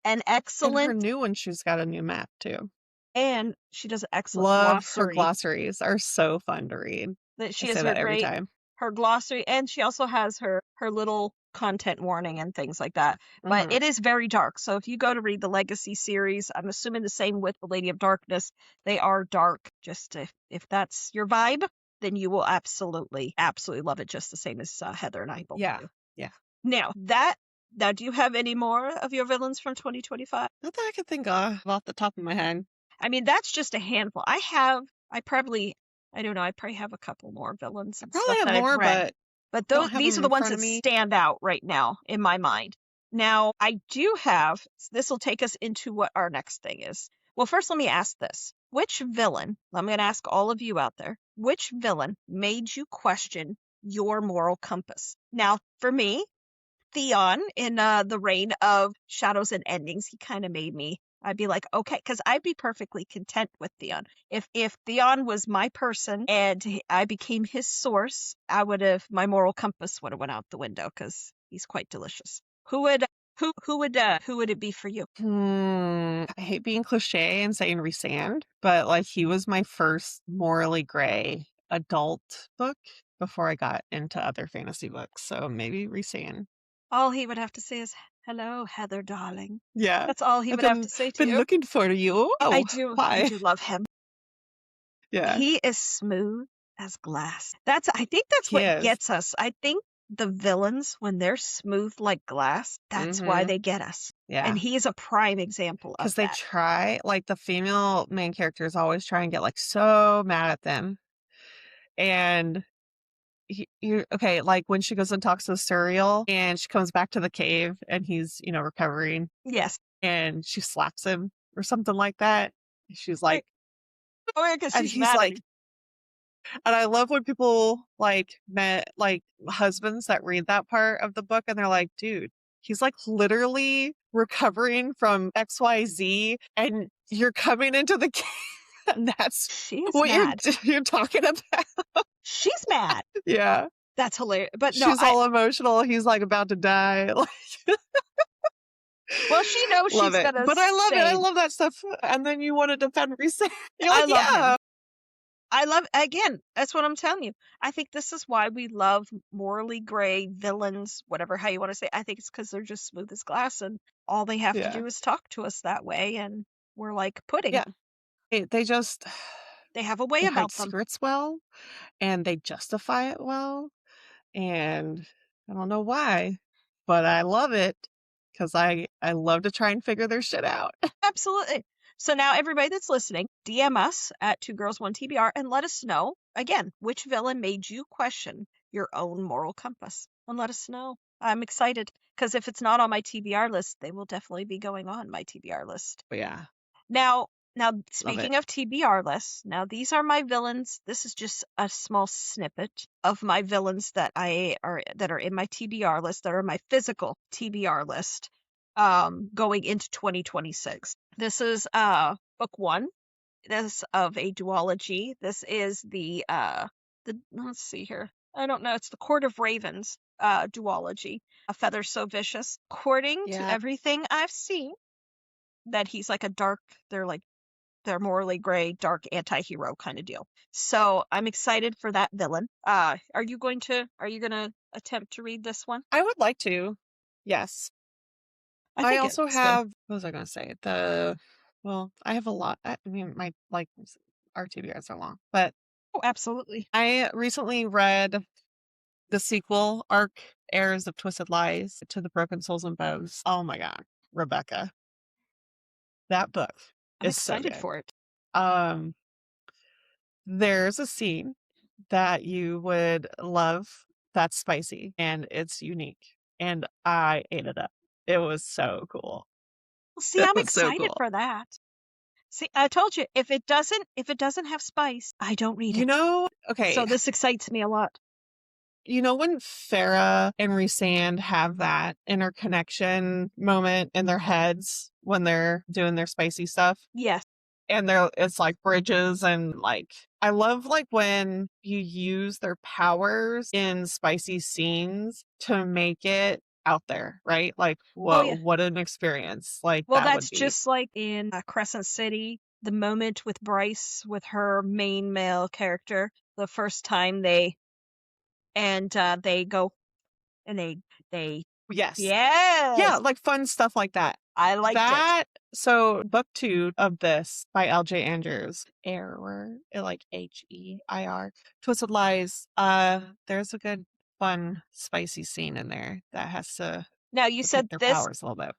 an And her excellent, new one, she's got a new map too. and she does an excellent Love her glossary. glossaries are so fun to read. That I she has say her that every great, time. her glossary, and she also has her little content warning and things like that. But Mhm. it is very dark. So if you go to read the Legacy series, I'm assuming the same with the Lady of Darkness. They are dark. Just if that's your vibe, then you will absolutely love it, just the same as Heather and I both Yeah. do. Yeah. Now, do you have any more of your villains from 2025? Not that I can think of off the top of my head. I mean, that's just a handful. I don't know, I probably have a couple more villains I and probably stuff have that I've more, read. but But don't have these them are the in ones front that of me. stand out right now in my mind. Now, I do have, this will take us into what our next thing is. Well, first, let me ask this. Which villain, I'm going to ask all of you out there, which villain made you question your moral compass? Now, for me, Theon in the Reign of Shadows and Endings, he kind of made me. I'd be like, okay, because I'd be perfectly content with Theon. If Theon was my person and I became his source, my moral compass would have went out the window because he's quite delicious. Who would it be for you? I hate being cliche and saying Resand, but like he was my first morally gray adult book before I got into other fantasy books. So maybe Resand. All he would have to say is, "Hello, Heather, darling." Yeah. That's all he I've would have to say to been you. looking for you. I Oh, I why? do love him. Yeah. He is smooth as glass. I think that's He what is. gets us. I think the villains, when they're smooth like glass, that's why they get us. Yeah. And he is a prime example of Because they that. try, like the female main characters always try and get like so mad at them. And okay, like when she goes and talks to Suriel and she comes back to the cave and he's, recovering Yes. and she slaps him or something like that. She's like, Oh, yeah, because and she's he's mad at like, him. and I love when people like met like husbands that read that part of the book and they're like, dude, he's like literally recovering from XYZ and you're coming into the cave and that's She is what mad. you're talking about. She's mad. Yeah. That's hilarious. But no, She's all emotional. He's like about to die. Well, she knows Love she's it. gonna But I love it. I save. love that stuff. And then you want to defend Reset. You're I like, love him. yeah. I love again, that's what I'm telling you. I think this is why we love morally gray villains, whatever how you want to say. I think it's because they're just smooth as glass and all they have to Yeah. do is talk to us that way and we're like pudding. Yeah. They just, They have a way they hide about them. secrets well and they justify it well. And I don't know why, but I love it because I love to try and figure their shit out. Absolutely. So now everybody that's listening, DM us at 2girls1TBR and let us know again which villain made you question your own moral compass. And let us know. I'm excited because if it's not on my TBR list, they will definitely be going on my TBR list. But yeah, Now, love it. speaking of TBR lists, now these are my villains. This is just a small snippet of my villains that are in my TBR list, that are my physical TBR list, going into 2026. This is book 1. This of a duology. This is the let's see here. I don't know. It's the Court of Ravens duology. A Feather So Vicious. According to Yeah. everything I've seen, that he's like a dark. They're morally gray, dark anti-hero kind of deal. So I'm excited for that villain. Are you gonna attempt to read this one? I would like to. Yes. I I think also it's good. have, what was I going to say? Well, I have a lot. I mean, our TBRs are long, but Oh, absolutely. I recently read the sequel arc, Heirs of Twisted Lies to the Broken Souls and Bows. Oh my God, Rebecca. That book I'm is so excited good. for it. There's a scene that you would love that's spicy and it's unique. And I ate it up. It was so cool. Well, see, It I'm was so excited cool. for that. See, I told you, if it doesn't have spice, I don't read You it. know, okay. So this excites me a lot. You know when Farah and Rhysand have that interconnection moment in their heads when they're doing their spicy stuff? Yes. And it's like bridges and like I love like when you use their powers in spicy scenes to make it out there, right? Like Oh yeah. what an experience like Well, that would that's be. just like in Crescent City, the moment with Bryce with her main male character, the first time they go and they Yes. yes, Yeah, like fun stuff like that. I liked it. So book 2 of this by LJ Andrews, Error, like Heir, Twisted Lies. There's a good, fun, spicy scene in there that has to Now you said depict their powers a little bit.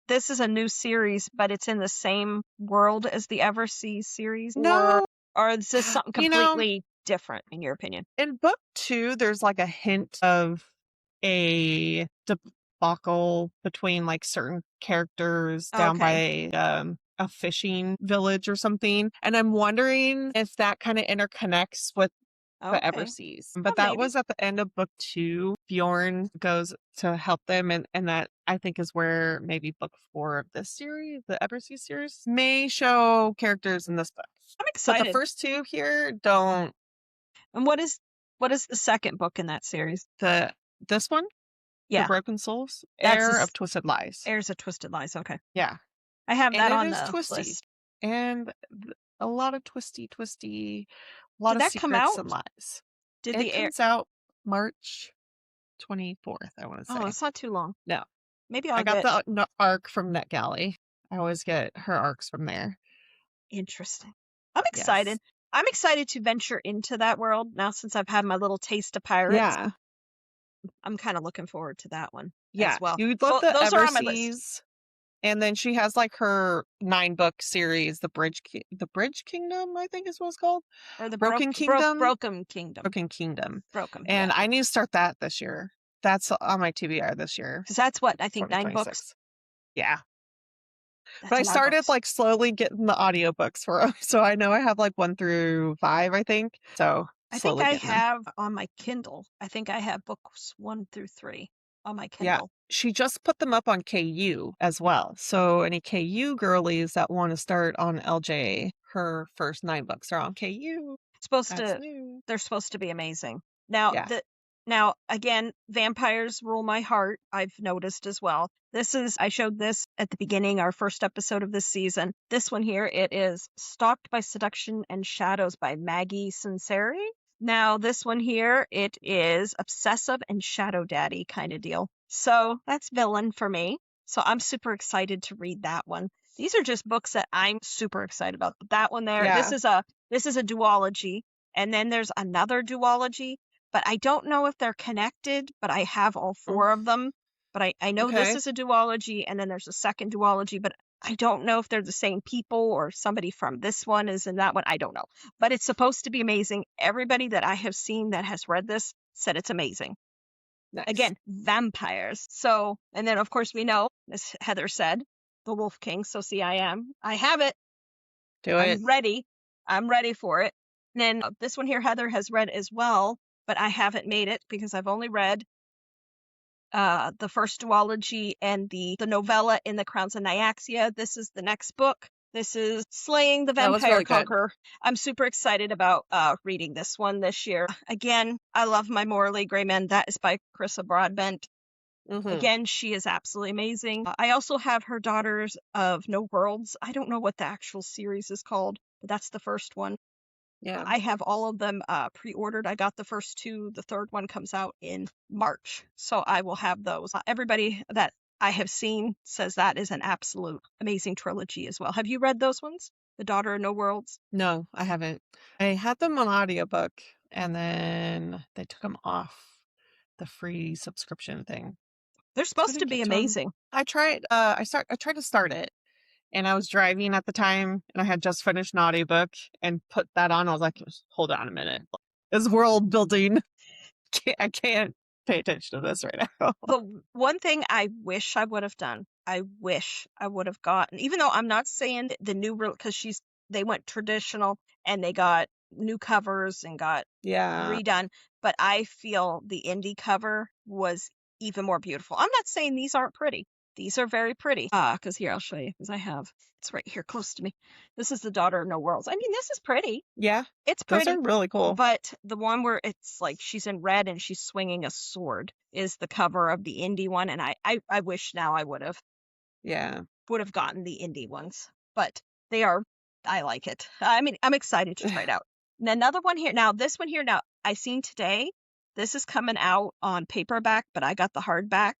this is a new series, but it's in the same world as the Everseas series, No, or is this something you know, completely different in your opinion? in book 2, there's like a hint of a debacle between like certain characters down Okay. by a fishing village or something. And I'm wondering if that kind of interconnects with the Okay. Everseas. Well, But that maybe. was at the end of book 2. Bjorn goes to help them, and that I think is where maybe book 4 of this series, the Everseas series, may show characters in this book. I'm But excited. the first 2 here don't. And what is the second book in that series? This one? Yeah. The Broken Souls? That's Heir the of Twisted Lies. Heirs of Twisted Lies. Okay. Yeah. I have And that it on is the twisty. list. And a lot of twisty, a lot Did of that come secrets and out? lies. Did It the air? comes out March 24th, I want to Oh, say. it's not too long. No. Maybe I I'll got get. the arc from NetGalley. I always get her arcs from there. Interesting. I'm excited. Yes. I'm excited to venture into that world now since I've had my little taste of pirates. Yeah. I'm kind of looking forward to that one Yeah. as well. You'd love the Those are on my list. Everseas. And then she has like her 9-book series, the Bridge Kingdom, I think is what it's called. Or the Broken Kingdom. Broken Kingdom. Broken Kingdom. Broken. And Yeah. I need to start that this year. That's on my TBR this year. Because that's what I think 9 books. 2026. Yeah. That's But I a lot of started books. like slowly getting the audiobooks for them. So I know I have like 1 through 5, I think. So I think slowly I getting them. have on my Kindle. I think I have books 1 through 3 on my Yeah. Kindle. She just put them up on KU as well. So any KU girlies that want to start on LJ, her first 9 books are on KU. It's supposed That's to. new. They're supposed to be amazing. Now Yeah. Now, again, vampires rule my heart, I've noticed as well. I showed this at the beginning, our first episode of this season. This one here, it is Stalked by Seduction and Shadows by Maggie Sinceri. Now, this one here, it is Obsessive and Shadow Daddy kind of deal. So that's villain for me. So I'm super excited to read that one. These are just books that I'm super excited about. That one there, Yeah. this is a duology, and then there's another duology, but I don't know if they're connected, but I have all 4 of them. But I know this Okay. is a duology, and then there's a second duology, but I don't know if they're the same people or somebody from this one is in that one. I don't know. But it's supposed to be amazing. Everybody that I have seen that has read this said it's amazing. Nice. Again, vampires. So, and then of course we know, as Heather said, the Wolf King. So see, I have it. Do it. I'm ready for it. And then this one here, Heather has read as well, but I haven't made it because I've only read the first duology and the novella in the Crowns of Nyaxia. This is the next book. This is Slaying the That was Vampire really good. Conqueror. I'm super excited about reading this one this year. Again, I love My Morally Gray Men. That is by Carissa Broadbent. Mhm. Again, she is absolutely amazing. I also have her Daughters of No Worlds. I don't know what the actual series is called, but that's the first one. Yeah. I have all of them pre-ordered. I got the first 2. The third one comes out in March, so I will have those. Everybody that I have seen says that is an absolute amazing trilogy as well. Have you read those ones? The Daughter of No Worlds? No, I haven't. I had them on audiobook, and then they took them off the free subscription thing. They're So I supposed to didn't be get to 'em. amazing. I tried. I tried to start it, and I was driving at the time, and I had just finished an audiobook and put that on. I was like, "Hold on a minute, it's world building. I can't pay attention to this right now." The one thing I wish I would have done, I wish I would have gotten, even though I'm not saying that the new, because they went traditional and they got new covers and got Yeah. redone, but I feel the indie cover was even more beautiful. I'm not saying these aren't pretty. These are very pretty. Because here, I'll show you, because it's right here close to me. This is the Daughter of No Worlds. I mean, this is pretty. Yeah. It's Those pretty. are really cool. But the one where it's like she's in red and she's swinging a sword is the cover of the indie one. And I wish now I would have gotten the indie ones. But I like it. I mean, I'm excited to try it out. And another one here. Now, this one here, I seen today, this is coming out on paperback, but I got the hardback.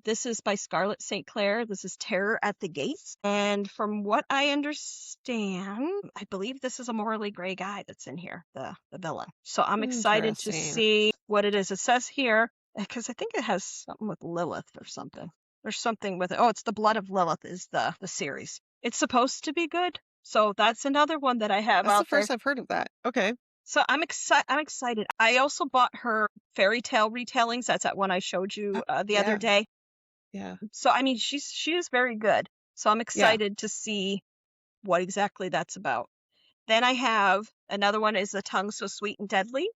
This is by Scarlett St. Clair. This is Terror at the Gates. And from what I understand, I believe this is a morally gray guy that's in here, the villain. So I'm excited to see what it is. It says here, because I think it has something with Lilith or something. There's something with it. Oh, it's The Blood of Lilith is the series. It's supposed to be good. So that's another one that I have That's out the first there. I've heard of that. Okay. So I'm excited. I also bought her fairy tale retellings. That's that one I showed you the other day. Yeah. So I mean, she is very good. So I'm excited to see what exactly that's about. Then I have another one is The Tongue So Sweet and Deadly,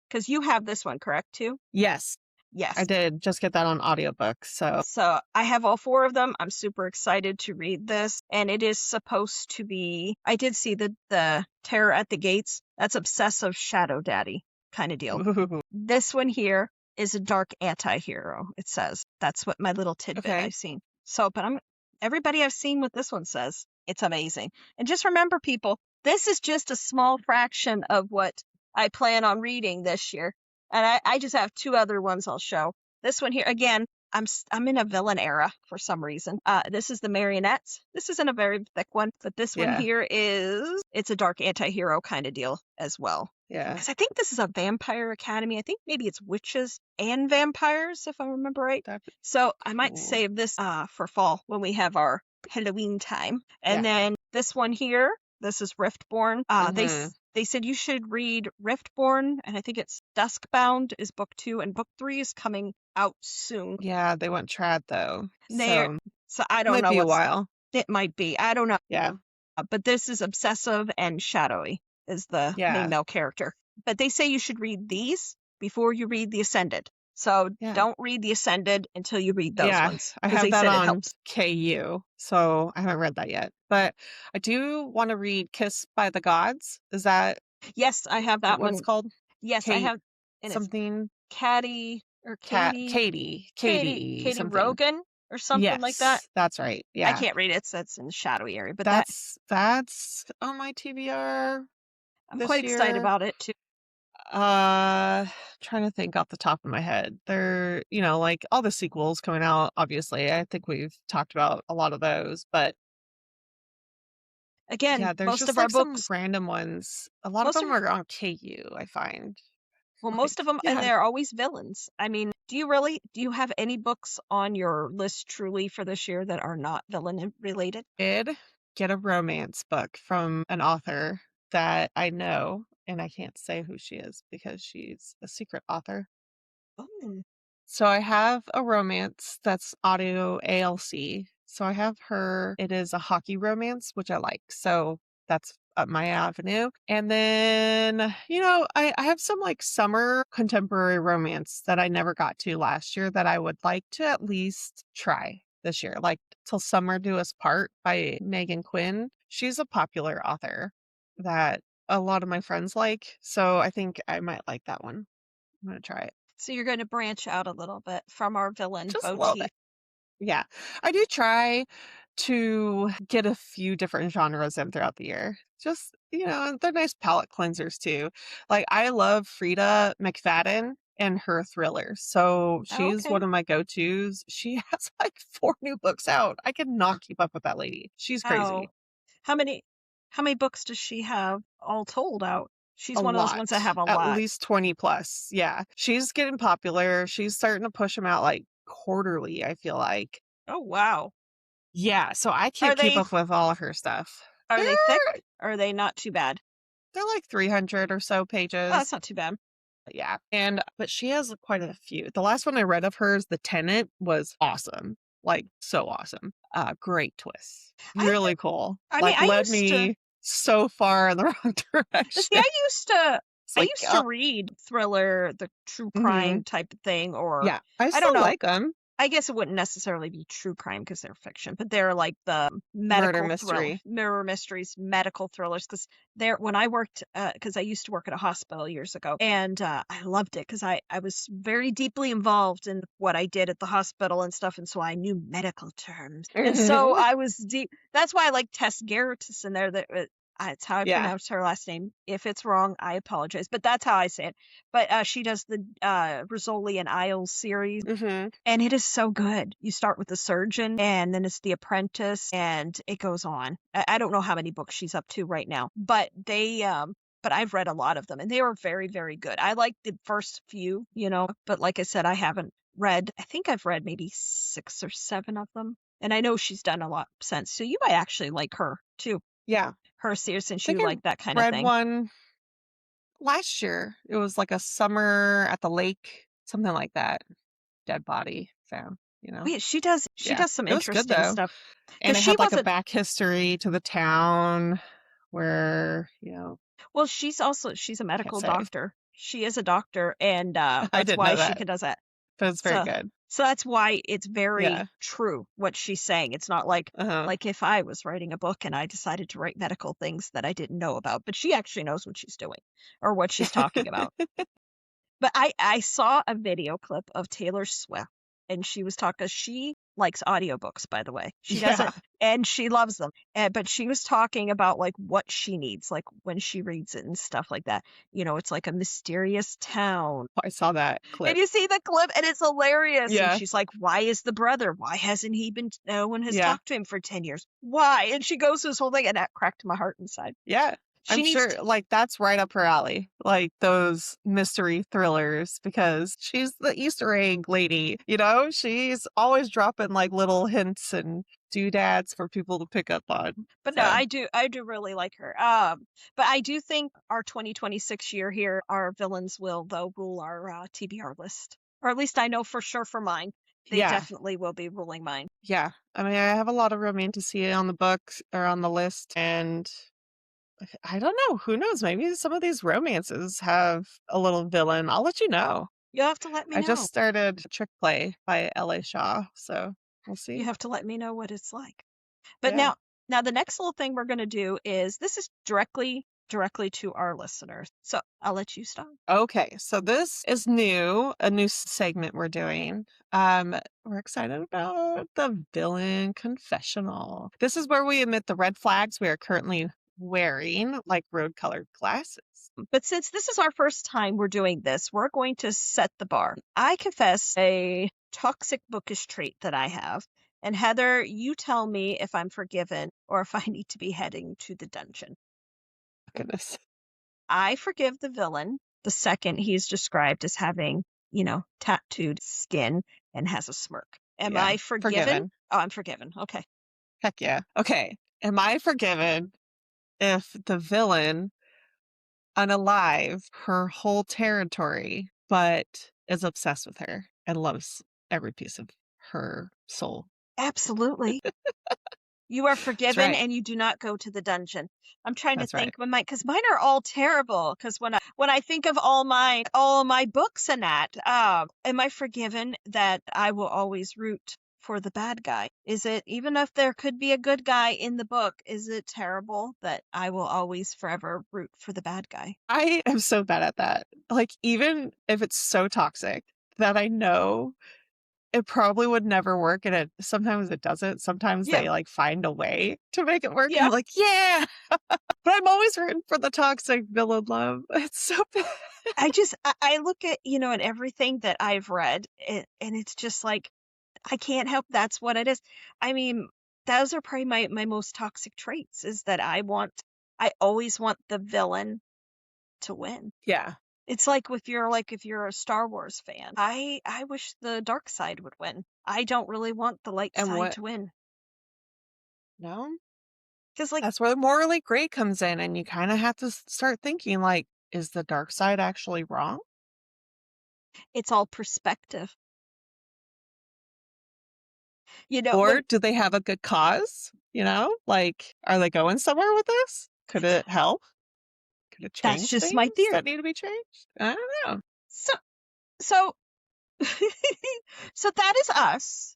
because you have this one, correct, too? Yes. Yes. I did just get that on audiobook. So I have all 4 of them. I'm super excited to read this. And it is supposed to be, I did see the Terror at the Gates. That's Obsessive Shadow Daddy kind of deal. Ooh. This one here is a dark anti-hero, it says. That's what my little tidbit Okay. I've seen. So, but everybody I've seen what this one says, it's amazing. And just remember, people, this is just a small fraction of what I plan on reading this year. And I just have 2 other ones I'll show. This one here, again, I'm in a villain era for some reason. This is The Marionettes. This isn't a very thick one, but this one here it's a dark anti-hero kind of deal as well. Yeah. Because I think this is a vampire academy. I think maybe it's witches and vampires, if I remember right. So I might save this for fall when we have our Halloween time. And then this one here, this is Riftborn. They said you should read Riftborn, and I think it's Duskbound is book 2, and book 3 is coming out soon. Yeah, they went trad though. So I don't know. Might be a while. It might be. I don't know. Yeah. But this is Obsessive and Shadowy is the main male character. But they say you should read these before you read The Ascended. So don't read The Ascended until you read those ones. I have that on KU, so I haven't read that yet. But I do want to read Kiss by the Gods. Is that? Yes, I have that one. What's called? Yes, I have. Something. Katie or Katie something. Rogan or something like that. Yes, that's right. I Yeah. can't read it, so it's in the shadowy area, but That's on my TBR I'm quite this excited year. about it too. Trying to think off the top of my head. They're, like all the sequels coming out, obviously. I think we've talked about a lot of those, but Again, yeah, there's most just of our like some books, random ones. A lot of most of them are on KU, I find. well, Like, most of them, and yeah, they're always villains. I mean, do you have any books on your list truly for this year that are not villain related? did get a romance book from an author that I know, and I can't say who she is because she's a secret author. Oh, So I have a romance that's audio ALC. So I have her. It is a hockey romance, which I like. So that's up my avenue. And then, I have some like summer contemporary romance that I never got to last year that I would like to at least try this year. Like Till Summer Do Us Part by Megan Quinn. She's a popular author that a lot of my friends like. So I think I might like that one. I'm going to try it. so you're going to branch out a little bit from our villain Just a little bit. motif. Yeah. I do try to get a few different genres in throughout the year. Just, they're nice palette cleansers too. Like I love Frida McFadden and her thrillers. So she's Okay. one of my go-tos. She has like 4 new books out. I cannot keep up with that lady. She's Oh, crazy. how many how many books does she have all told out? A She's one of those ones that lot. have a At lot. least 20 plus. Yeah. She's getting popular. She's starting to push them out like quarterly, I feel like. Oh, wow. Yeah, so I Are can't keep they up with all of her stuff. are They're they thick? Or are they not too bad? they're like 300 or so Oh, that's pages. not too bad. Yeah. But she has quite a few. The last one I read of hers, The Tenant, was awesome. Like so awesome. Great twist. I Really cool. I mean, Like led me so far in the wrong see, direction. It's I like, used to read thriller, the true crime mhm. type of thing, or Yeah, I I don't still know. like them. I guess it wouldn't necessarily be true crime because they're fiction, but they're like the Murder medical thriller, mystery. mirror mysteries, medical thrillers. Because they're when I worked, because I used to work at a hospital years ago, and I loved it because I was very deeply involved in what I did at the hospital and stuff, and so I knew medical terms, and so I was deep. That's why I like Tess Gerritsen in there. It's how I Yeah. pronounce her last name. If it's wrong, I apologize, but that's how I say it. But she does the Rizzoli and Isles series. Hmm. And it is so good. You start with the surgeon, and then it's the apprentice, and it goes on. I don't know how many books she's up to right now, but but I've read a lot of them, and they were very, very good. I liked the first few, but like I said, I haven't read. I think I've read maybe 6 or 7 of them, and I know she's done a lot since. So you might actually like her too, Yeah. her series, since I you think I like that kind of read thing. one last year. It was like a summer at the lake, something like that. Dead body found, Wait, she Yeah. does some It was good interesting though. stuff And because it she had like a wasn't. back history to the town where, Well, she's a can't medical say. doctor. She is a doctor, and I that's didn't why know she that, can does that. but it's very So good. so that's why it's very Yeah. true what she's saying. It's not like Uh-huh. if I was writing a book and I decided to write medical things that I didn't know about, but she actually knows what she's doing or what she's talking about. But I saw a video clip of Taylor Swift, and she was talking. She likes audiobooks, by the way. She Yeah. doesn't, and she loves them. But she was talking about like what she needs, like when she reads it and stuff like that. It's like a mysterious town. I saw that And clip. you see the clip, and it's hilarious. And Yeah. she's like, "Why is the brother? Why hasn't he been? No one has Yeah. talked to him for 10 years. Why?" And she goes through this whole thing, and that cracked my heart inside. Yeah. She I'm needs sure to. like that's right up her alley. Like those mystery thrillers because she's the Easter egg lady, She's always dropping like little hints and doodads for people to pick up on. But no, So, I do really like her. But I do think our 2026 year here, our villains will though rule our TBR list, or at least I know for sure for mine, they yeah. definitely will be ruling mine. Yeah. I mean, I have a lot of romantasy on the books or on the list and I don't know. Who knows? Maybe some of these romances have a little villain. I'll let you know. You'll have to let me I just know. started Trick Play by L.A. Shaw, so we'll You see. have to let me know what it's like. But Yeah. now the next little thing we're going to do is this is directly directly to our listeners. So I'll let you start. Okay, so this is new, a new segment we're doing. We're excited about the villain confessional. This is where we admit the red flags we are currently wearing, like road-colored glasses. But since this is our first time we're doing this, we're going to set the bar. I confess a toxic bookish trait that I have. And Heather, you tell me if I'm forgiven or if I need to be heading to the dungeon. Goodness. I forgive the villain the second he's described as having, tattooed skin and has a smirk. Am I forgiven? Oh, I'm forgiven. Okay. Heck yeah. Okay. Am I forgiven if the villain unalive her whole territory, but is obsessed with her and loves every piece of her soul? Absolutely. You are forgiven right. and you do not go to the dungeon. I'm trying That's to think right. because mine are all terrible. Because when I think of all my books and that, am I forgiven that I will always root for the bad guy? Is it, even if there could be a good guy in the book, is it terrible that I will always forever root for the bad guy? I am so bad at that. Like, even if it's so toxic that I know it probably would never work, and sometimes it doesn't. Sometimes Yeah. they like find a way to make it work, and Yeah. I'm like, yeah. But I'm always rooting for the toxic villain love. It's so bad. I look at, at everything that I've read, and it's just like, I can't help. That's what it is. I mean, those are probably my most toxic traits, is that I always want the villain to win. Yeah. It's like if you're a Star Wars fan, I wish the dark side would win. I don't really want the light side to win. No? Because That's where the morally gray comes in, and you kind of have to start thinking, like, is the dark side actually wrong? it's all perspective. Or do they have a good cause? Like, are they going somewhere with this? Could it help? Could it That's change just things my theory. that need to be changed? I don't know. So so that is us,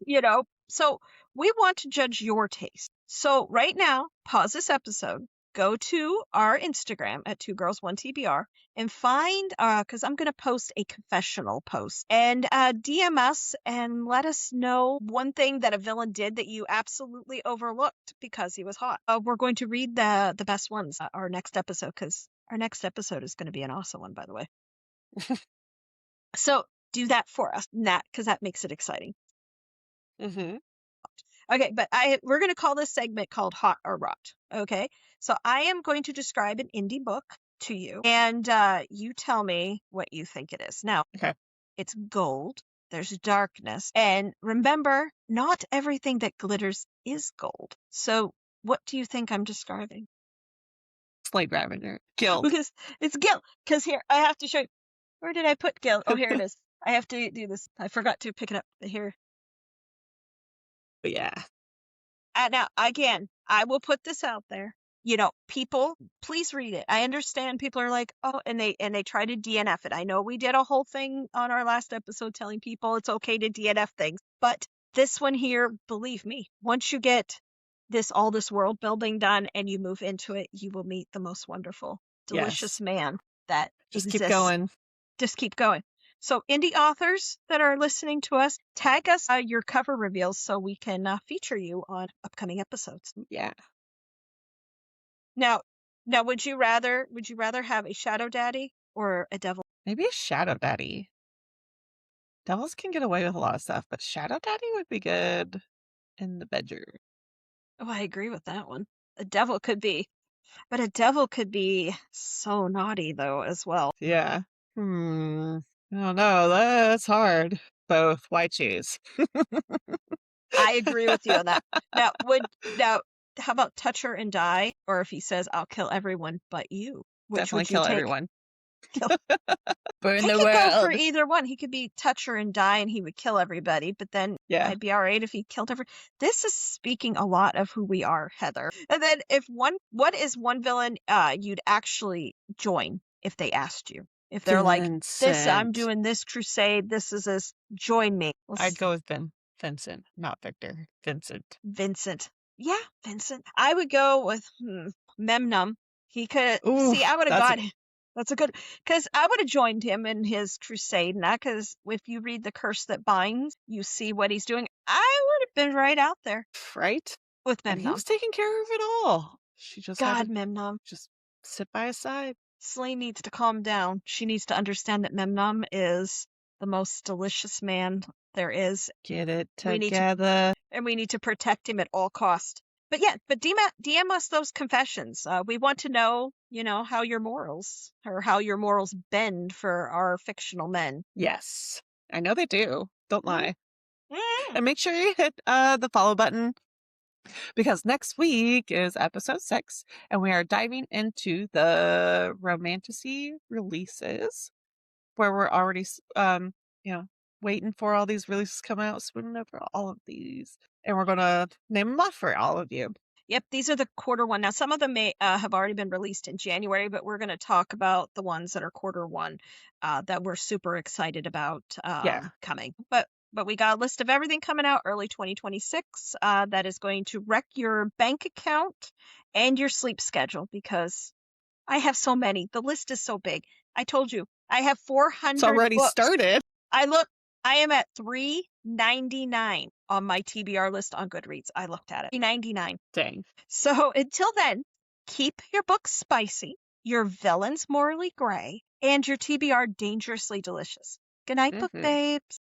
So we want to judge your taste. So right now, pause this episode, go to our Instagram at 2girls1TBR and find, because I'm going to post a confessional post, and DM us and let us know one thing that a villain did that you absolutely overlooked because he was hot. We're going to read the best ones our next episode, because our next episode is going to be an awesome one, by the way. So do that for us, Nat, because that makes it exciting. Mm-hmm. Okay, but we're going to call this segment called Hot or Rot. Okay, so I am going to describe an indie book to you, and you tell me what you think it is. Now, Okay. It's gold. There's darkness, and remember, not everything that glitters is gold. So, what do you think I'm describing? Slave Ravager. Guild. Because it's guilt. Because here, I have to show you. Where did I put guilt? Oh, here it is. I have to do this. I forgot to pick it up here. But yeah. Now, again, I will put this out there. People, please read it. I understand people are like, oh, and they try to DNF it. I know we did a whole thing on our last episode telling people it's okay to DNF things, but this one here, believe me, once you get all this world building done and you move into it, you will meet the most wonderful, delicious man that just exists. keep going. Just keep going. So indie authors that are listening to us, tag us your cover reveals so we can feature you on upcoming episodes. Yeah. Now, would you rather have a shadow daddy or a devil? Maybe a shadow daddy. Devils can get away with a lot of stuff, but shadow daddy would be good in the bedroom. Oh, I agree with that one. A devil could be, but a devil could be so naughty though as well. Yeah. I don't know. That's hard. Both. Why choose? I agree with you on that. Now, how about touch her and die? Or if he says, I'll kill everyone but you, which Definitely would you kill take? everyone. Burn he the could world. Go for either one. He could be touch her and die, and he would kill everybody. But then I'd be all right if he killed everyone. This is speaking a lot of who we are, Heather. And then what is one villain you'd actually join if they asked you? If they're Vincent. like, this, I'm doing this crusade. This is this. Join me. I'd go with Vincent, not Victor. Vincent. Vincent. Yeah, Vincent. I would go with Memnon. He could Ooh, see. I would have that's got. That's a good, because I would have joined him in his crusade. Not because if you read The Curse That Binds, you see what he's doing. I would have been right out there right. with And he Memnon. was taking care of it all. She just had God, to Memnon. just sit by his side. Celine needs to calm down. She needs to understand that Memnon is the most delicious man there is. Get it We need to, together. and we need to protect him at all cost. But yeah, but DM us those confessions. We want to know, how your morals bend for our fictional men. Yes. I know they do. Don't lie. Mm. And make sure you hit the follow button, because next week is episode 6, and we are diving into the romantasy releases, where we're already, waiting for all these releases to come out, swooning over all of these, and we're going to name them off for all of you. Yep, these are the quarter one. Now, some of them may have already been released in January, but we're going to talk about the ones that are quarter one that we're super excited about coming. But we got a list of everything coming out early 2026 that is going to wreck your bank account and your sleep schedule, because I have so many. The list is so big. I told you, I have 400 It's already books. started. I am at $3.99 on my TBR list on Goodreads. I looked at it. $3.99. Dang. So until then, keep your books spicy, your villains morally gray, and your TBR dangerously delicious. Good night, book babes.